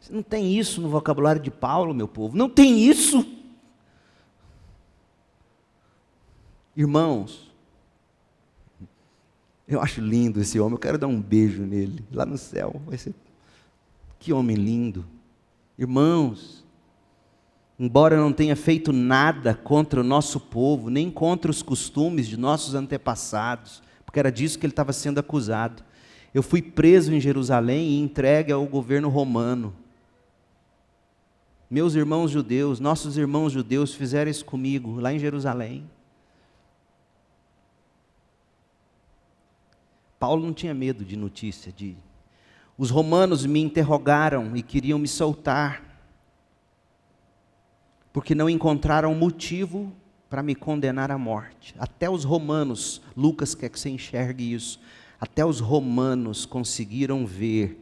Não tem isso no vocabulário de Paulo, meu povo. Não tem isso. Irmãos, eu acho lindo esse homem. Eu quero dar um beijo nele, lá no céu. Vai ser... Que homem lindo. Irmãos, embora eu não tenha feito nada contra o nosso povo, nem contra os costumes de nossos antepassados, porque era disso que ele estava sendo acusado. Eu fui preso em Jerusalém e entregue ao governo romano. Meus irmãos judeus, nossos irmãos judeus fizeram isso comigo, lá em Jerusalém. Paulo não tinha medo de notícia, Os romanos me interrogaram e queriam me soltar, porque não encontraram motivo para me condenar à morte. Até os romanos, Lucas quer que você enxergue isso, até os romanos conseguiram ver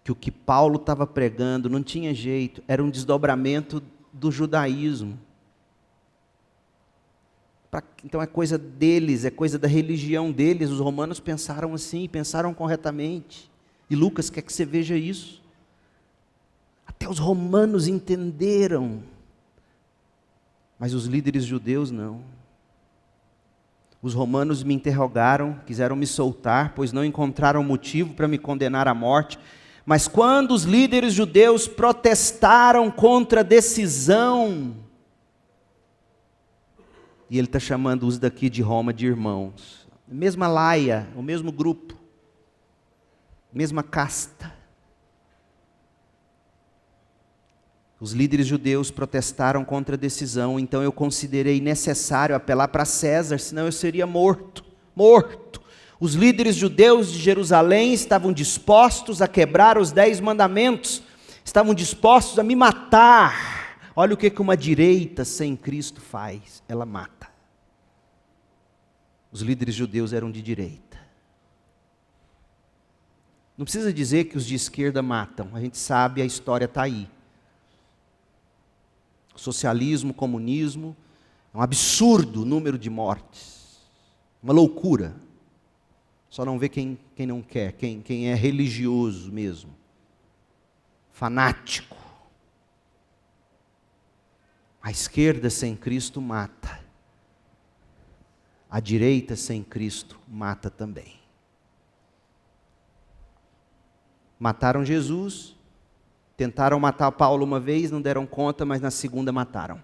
que o que Paulo estava pregando não tinha jeito, era um desdobramento do judaísmo. Então é coisa deles, é coisa da religião deles. Os romanos pensaram assim, pensaram corretamente. E Lucas quer que você veja isso. Até os romanos entenderam, mas os líderes judeus não. Os romanos me interrogaram, quiseram me soltar, pois não encontraram motivo para me condenar à morte. Mas quando os líderes judeus protestaram contra a decisão, e ele está chamando os daqui de Roma de irmãos, a mesma laia, o mesmo grupo, mesma casta. Os líderes judeus protestaram contra a decisão, então eu considerei necessário apelar para César, senão eu seria morto. Os líderes judeus de Jerusalém estavam dispostos a quebrar os 10 mandamentos, estavam dispostos a me matar. Olha o que uma direita sem Cristo faz, ela mata. Os líderes judeus eram de direita. Não precisa dizer que os de esquerda matam, a gente sabe, a história está aí. socialismo, comunismo. É um absurdo o número de mortes. Uma loucura. Só não vê quem não quer, quem é religioso mesmo. Fanático. A esquerda sem Cristo mata. A direita sem Cristo mata também. Mataram Jesus, tentaram matar Paulo uma vez, não deram conta, mas na segunda mataram.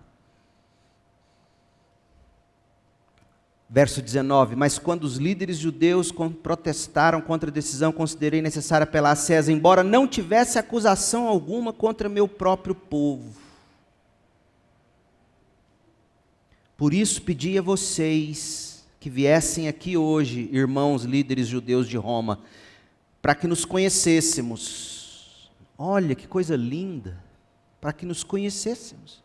Verso 19, mas quando os líderes judeus protestaram contra a decisão, considerei necessário apelar a César, embora não tivesse acusação alguma contra meu próprio povo. Por isso pedi a vocês que viessem aqui hoje, irmãos líderes judeus de Roma, para que nos conhecêssemos. Olha que coisa linda, para que nos conhecêssemos.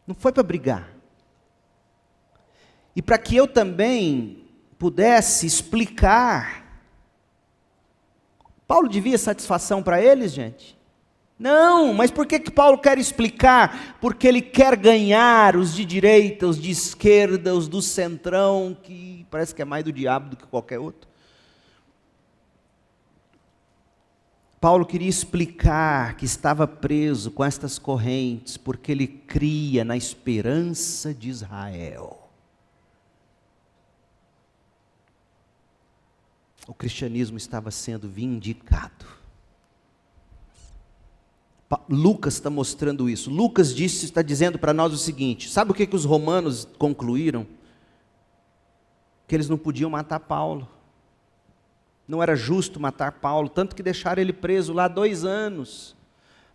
Não foi para brigar. E para que eu também pudesse explicar. Paulo devia satisfação para eles, gente? Não, mas por que Paulo quer explicar? Porque ele quer ganhar os de direita, os de esquerda, os do centrão, que parece que é mais do diabo do que qualquer outro. Paulo queria explicar que estava preso com estas correntes, porque ele cria na esperança de Israel. O cristianismo estava sendo vindicado. Lucas está mostrando isso. Lucas está dizendo para nós o seguinte: sabe o que os romanos concluíram? Que eles não podiam matar Paulo. Não era justo matar Paulo, tanto que deixaram ele preso lá 2 anos.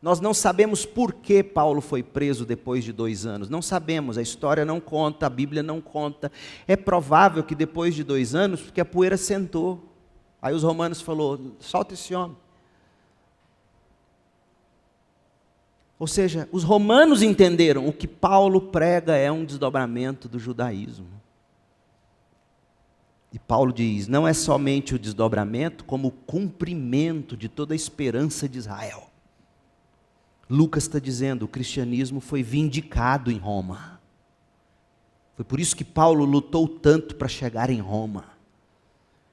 Nós não sabemos por que Paulo foi preso depois de 2 anos. Não sabemos, a história não conta, a Bíblia não conta. É provável que depois de 2 anos, porque a poeira sentou. Aí os romanos falaram, solta esse homem. Ou seja, os romanos entenderam, o que Paulo prega é um desdobramento do judaísmo. E Paulo diz, não é somente o desdobramento, como o cumprimento de toda a esperança de Israel. Lucas está dizendo, o cristianismo foi vindicado em Roma. Foi por isso que Paulo lutou tanto para chegar em Roma.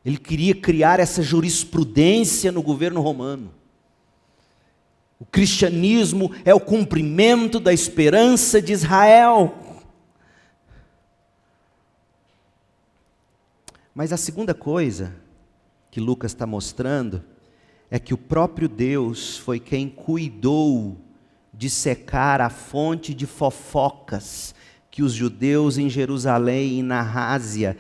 Ele queria criar essa jurisprudência no governo romano. O cristianismo é o cumprimento da esperança de Israel. Mas a segunda coisa que Lucas está mostrando é que o próprio Deus foi quem cuidou de secar a fonte de fofocas que os judeus em Jerusalém e na Ásia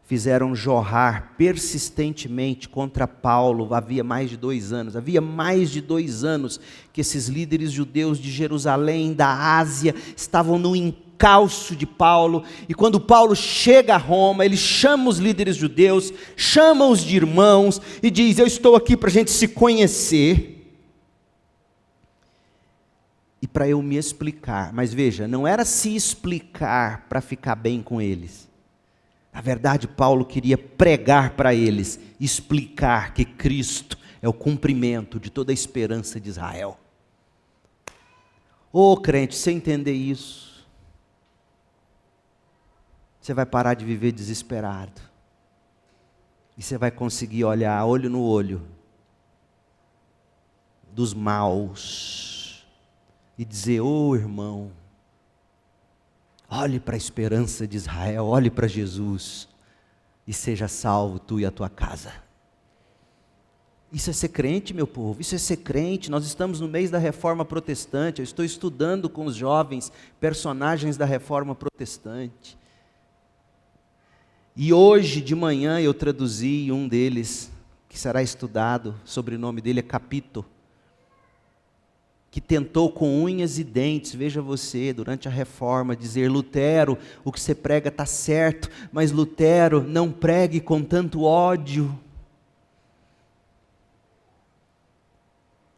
fizeram jorrar persistentemente contra Paulo. Havia mais de 2 anos. Havia mais de 2 anos que esses líderes judeus de Jerusalém, da Ásia, estavam no encalço de Paulo. E quando Paulo chega a Roma, ele chama os líderes judeus, chama-os de irmãos e diz, eu estou aqui para a gente se conhecer. E para eu me explicar. Mas veja, não era se explicar para ficar bem com eles. Na verdade, Paulo queria pregar para eles, explicar que Cristo é o cumprimento de toda a esperança de Israel. Ô crente, se você entender isso, você vai parar de viver desesperado. E você vai conseguir olhar olho no olho dos maus e dizer, ô irmão, olhe para a esperança de Israel, olhe para Jesus e seja salvo tu e a tua casa. Isso é ser crente, meu povo, isso é ser crente. Nós estamos no mês da Reforma Protestante, eu estou estudando com os jovens personagens da Reforma Protestante. E hoje de manhã eu traduzi um deles, que será estudado, o sobrenome dele é Capito, que tentou com unhas e dentes, veja você, durante a Reforma, dizer, Lutero, o que você prega está certo, mas Lutero, não pregue com tanto ódio.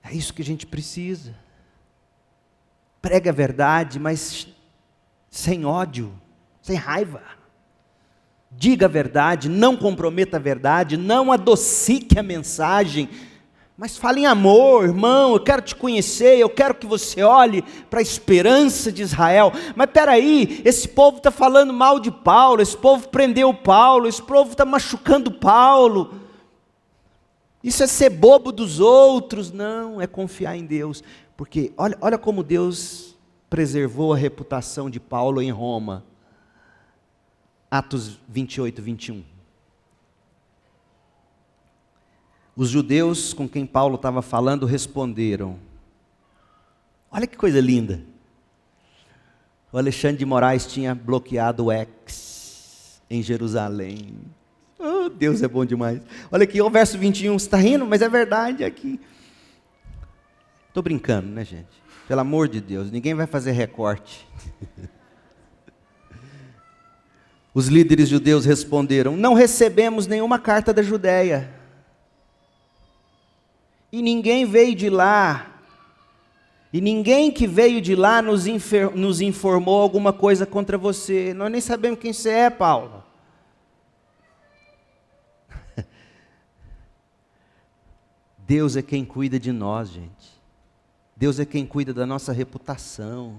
É isso que a gente precisa. Pregue a verdade, mas sem ódio, sem raiva. Diga a verdade, não comprometa a verdade, não adocique a mensagem, Mas fala em amor, irmão, eu quero te conhecer, eu quero que você olhe para a esperança de Israel. Mas peraí, esse povo está falando mal de Paulo, esse povo prendeu Paulo, esse povo está machucando Paulo. Isso é ser bobo dos outros. Não, é confiar em Deus. Porque olha como Deus preservou a reputação de Paulo em Roma. Atos 28, 21. Os judeus com quem Paulo estava falando responderam. Olha que coisa linda. O Alexandre de Moraes tinha bloqueado o X em Jerusalém. Oh, Deus é bom demais. Olha aqui, o verso 21, você está rindo? Mas é verdade aqui. Estou brincando, né, gente? Pelo amor de Deus, ninguém vai fazer recorte. Os líderes judeus responderam: não recebemos nenhuma carta da Judéia. E ninguém veio de lá. E ninguém que veio de lá nos informou alguma coisa contra você. Nós nem sabemos quem você é, Paulo. Deus é quem cuida de nós, gente. Deus é quem cuida da nossa reputação.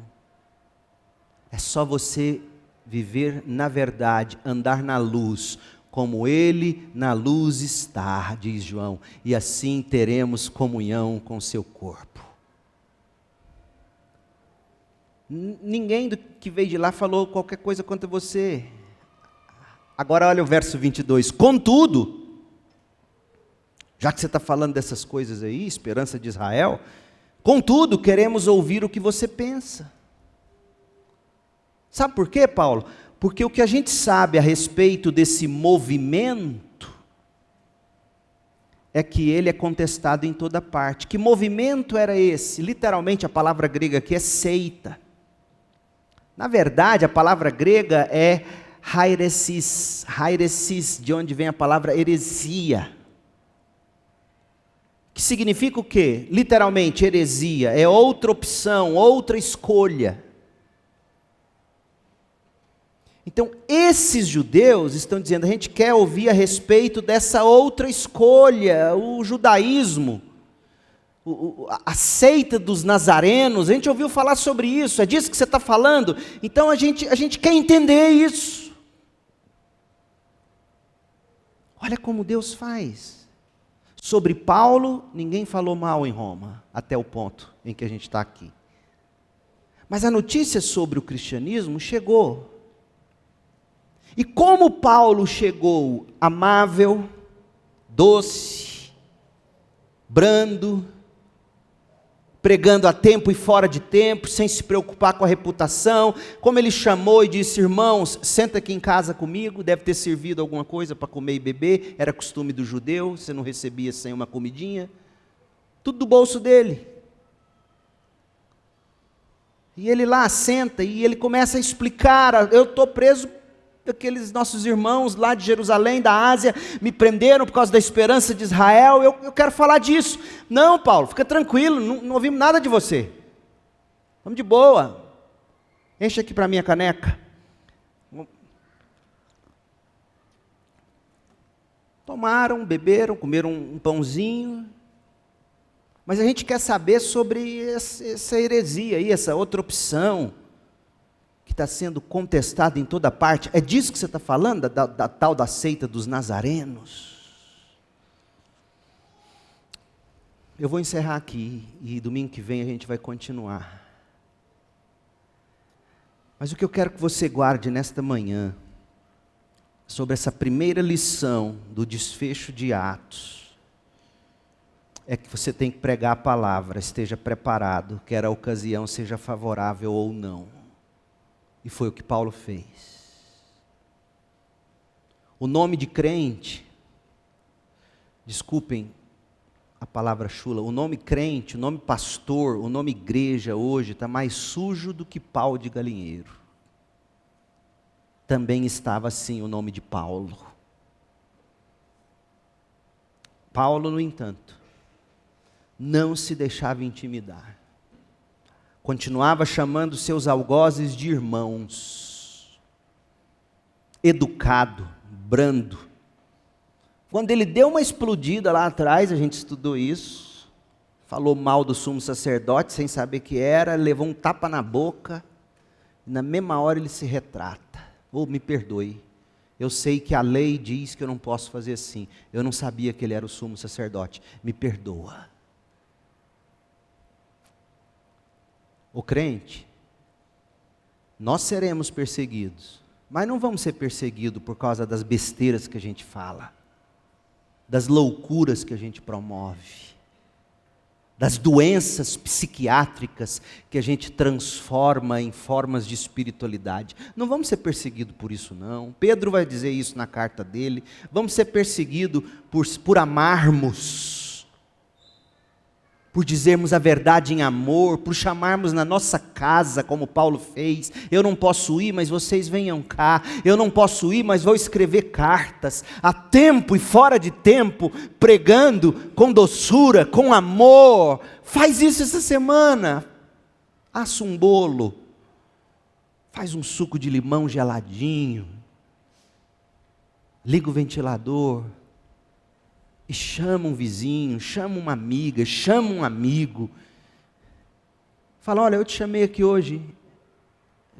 É só você viver na verdade, andar na luz, como Ele na luz está, diz João, e assim teremos comunhão com seu corpo. Ninguém do que veio de lá falou qualquer coisa contra você. Agora olha o verso 22. Contudo, já que você está falando dessas coisas aí, esperança de Israel, contudo, queremos ouvir o que você pensa. Sabe por quê, Paulo? Porque o que a gente sabe a respeito desse movimento é que ele é contestado em toda parte. Que movimento era esse? Literalmente a palavra grega aqui é seita. Na verdade, a palavra grega é hairesis, de onde vem a palavra heresia. Que significa o quê? Literalmente, heresia é outra opção, outra escolha. Então, esses judeus estão dizendo, a gente quer ouvir a respeito dessa outra escolha, o judaísmo, a seita dos nazarenos. A gente ouviu falar sobre isso, é disso que você está falando? Então a gente quer entender isso. Olha como Deus faz. Sobre Paulo, ninguém falou mal em Roma, até o ponto em que a gente está aqui. Mas a notícia sobre o cristianismo chegou. E como Paulo chegou amável, doce, brando, pregando a tempo e fora de tempo, sem se preocupar com a reputação, como ele chamou e disse, irmãos, senta aqui em casa comigo, deve ter servido alguma coisa para comer e beber, era costume do judeu, você não recebia sem uma comidinha, tudo do bolso dele. E ele lá senta e ele começa a explicar, eu estou preso, aqueles nossos irmãos lá de Jerusalém, da Ásia, me prenderam por causa da esperança de Israel, eu quero falar disso. Não, Paulo, fica tranquilo, não ouvimos nada de você. Vamos de boa. Enche aqui para mim a caneca. Tomaram, beberam, comeram um pãozinho. Mas a gente quer saber sobre essa heresia aí, essa outra opção, que está sendo contestado em toda parte. É disso que você está falando, da tal da seita dos nazarenos? Eu vou encerrar aqui, e domingo que vem a gente vai continuar. Mas o que eu quero que você guarde nesta manhã, sobre essa primeira lição do desfecho de Atos, é que você tem que pregar a palavra, esteja preparado, quer a ocasião seja favorável ou não. E foi o que Paulo fez. O nome de crente, desculpem a palavra chula, o nome crente, o nome pastor, o nome igreja hoje está mais sujo do que pau de galinheiro. Também estava assim o nome de Paulo. Paulo, no entanto, não se deixava intimidar. Continuava chamando seus algozes de irmãos. Educado, brando. Quando ele deu uma explodida lá atrás, a gente estudou isso, falou mal do sumo sacerdote sem saber que era, levou um tapa na boca, e na mesma hora ele se retrata. Me perdoe, eu sei que a lei diz que eu não posso fazer assim, eu não sabia que ele era o sumo sacerdote, me perdoa. O crente, nós seremos perseguidos, mas não vamos ser perseguidos por causa das besteiras que a gente fala, das loucuras que a gente promove, das doenças psiquiátricas que a gente transforma em formas de espiritualidade. Não vamos ser perseguidos por isso não. Pedro vai dizer isso na carta dele. Vamos ser perseguidos por amarmos, por dizermos a verdade em amor, por chamarmos na nossa casa, como Paulo fez. Eu não posso ir, mas vocês venham cá. Eu não posso ir, mas vou escrever cartas, a tempo e fora de tempo, pregando com doçura, com amor. Faz isso essa semana. Assa um bolo, faz um suco de limão geladinho, liga o ventilador, e chama um vizinho, chama uma amiga, chama um amigo. Fala, olha, eu te chamei aqui hoje,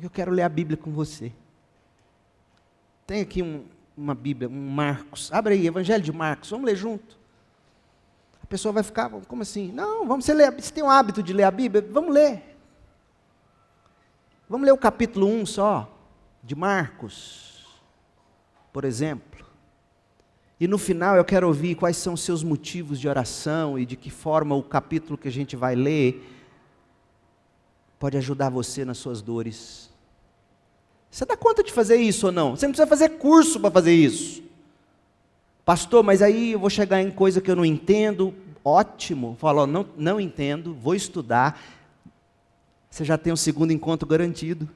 eu quero ler a Bíblia com você. Tem aqui uma Bíblia, um Marcos. Abre aí, Evangelho de Marcos, vamos ler junto. A pessoa vai ficar, como assim? Não, você tem o hábito de ler a Bíblia? Vamos ler. Vamos ler o capítulo 1 só, de Marcos, por exemplo. E no final eu quero ouvir quais são os seus motivos de oração e de que forma o capítulo que a gente vai ler pode ajudar você nas suas dores. Você dá conta de fazer isso ou não? Você não precisa fazer curso para fazer isso. Pastor, mas aí eu vou chegar em coisa que eu não entendo. Ótimo. Fala, não entendo, vou estudar. Você já tem o segundo encontro garantido.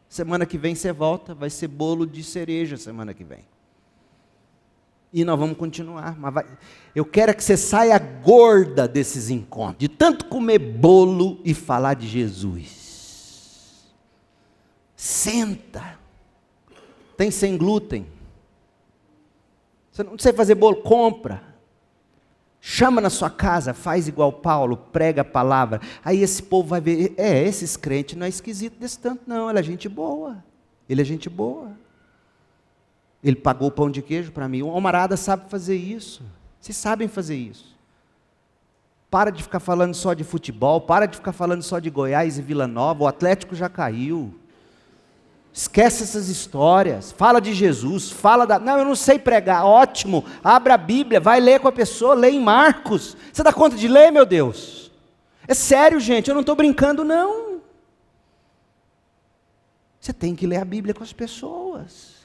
Semana que vem você volta, vai ser bolo de cereja semana que vem. E nós vamos continuar. Eu quero que você saia gorda desses encontros, de tanto comer bolo e falar de Jesus. Senta. Tem sem glúten. Você não precisa fazer bolo, compra. Chama na sua casa, faz igual Paulo, prega a palavra. Aí esse povo vai ver, esses crentes não é esquisito desse tanto não, ele é gente boa. Ele é gente boa. Ele pagou o pão de queijo para mim. O Almarada sabe fazer isso. Vocês sabem fazer isso. Para de ficar falando só de futebol. Para de ficar falando só de Goiás e Vila Nova. O Atlético já caiu. Esquece essas histórias. Fala de Jesus. Não, eu não sei pregar. Ótimo. Abra a Bíblia. Vai ler com a pessoa. Lê em Marcos. Você dá conta de ler, meu Deus? É sério, gente. Eu não estou brincando, não. Você tem que ler a Bíblia com as pessoas.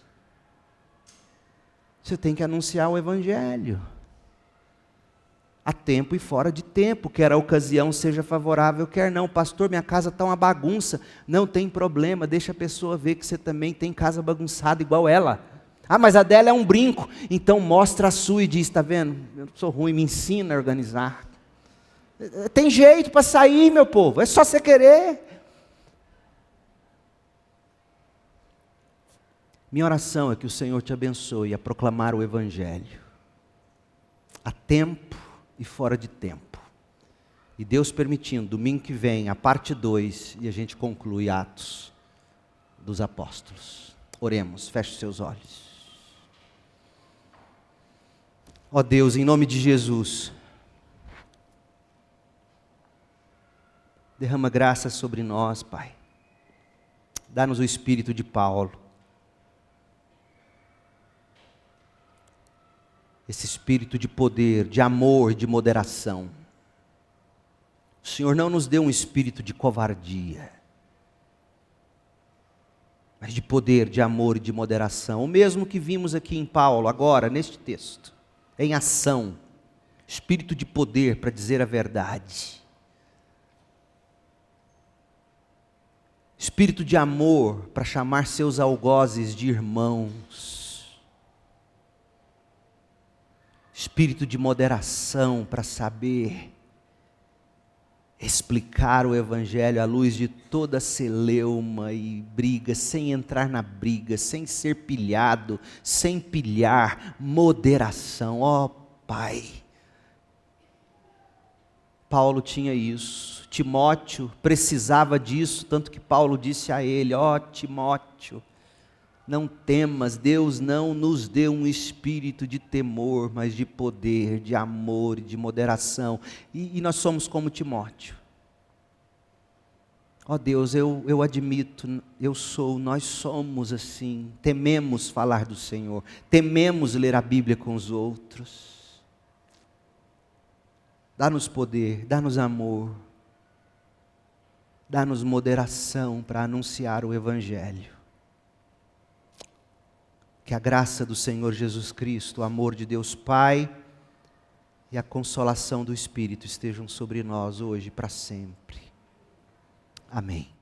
Você tem que anunciar o Evangelho. A tempo e fora de tempo, quer a ocasião seja favorável, quer não. Pastor, minha casa está uma bagunça. Não tem problema, deixa a pessoa ver que você também tem casa bagunçada igual ela. Ah, mas a dela é um brinco. Então mostra a sua e diz, está vendo? Eu sou ruim, me ensina a organizar. Tem jeito para sair, meu povo, é só você querer. Minha oração é que o Senhor te abençoe a proclamar o Evangelho, a tempo e fora de tempo. E Deus permitindo, domingo que vem, a parte 2, e a gente conclui Atos dos Apóstolos. Oremos, feche seus olhos. Ó Deus, em nome de Jesus, derrama graça sobre nós, Pai. Dá-nos o espírito de Paulo. Esse espírito de poder, de amor, de moderação. O Senhor não nos deu um espírito de covardia, mas de poder, de amor e de moderação. O mesmo que vimos aqui em Paulo, agora, neste texto, em ação. Espírito de poder para dizer a verdade. Espírito de amor para chamar seus algozes de irmãos. Espírito de moderação para saber explicar o Evangelho à luz de toda celeuma e briga, sem entrar na briga, sem ser pilhado, sem pilhar, moderação. Ó Pai, Paulo tinha isso. Timóteo precisava disso, tanto que Paulo disse a ele: ó Timóteo, não temas, Deus não nos deu um espírito de temor, mas de poder, de amor e de moderação. E nós somos como Timóteo. Ó Deus, eu admito, nós somos assim, tememos falar do Senhor, tememos ler a Bíblia com os outros. Dá-nos poder, dá-nos amor, dá-nos moderação para anunciar o Evangelho. Que a graça do Senhor Jesus Cristo, o amor de Deus Pai e a consolação do Espírito estejam sobre nós hoje e para sempre. Amém.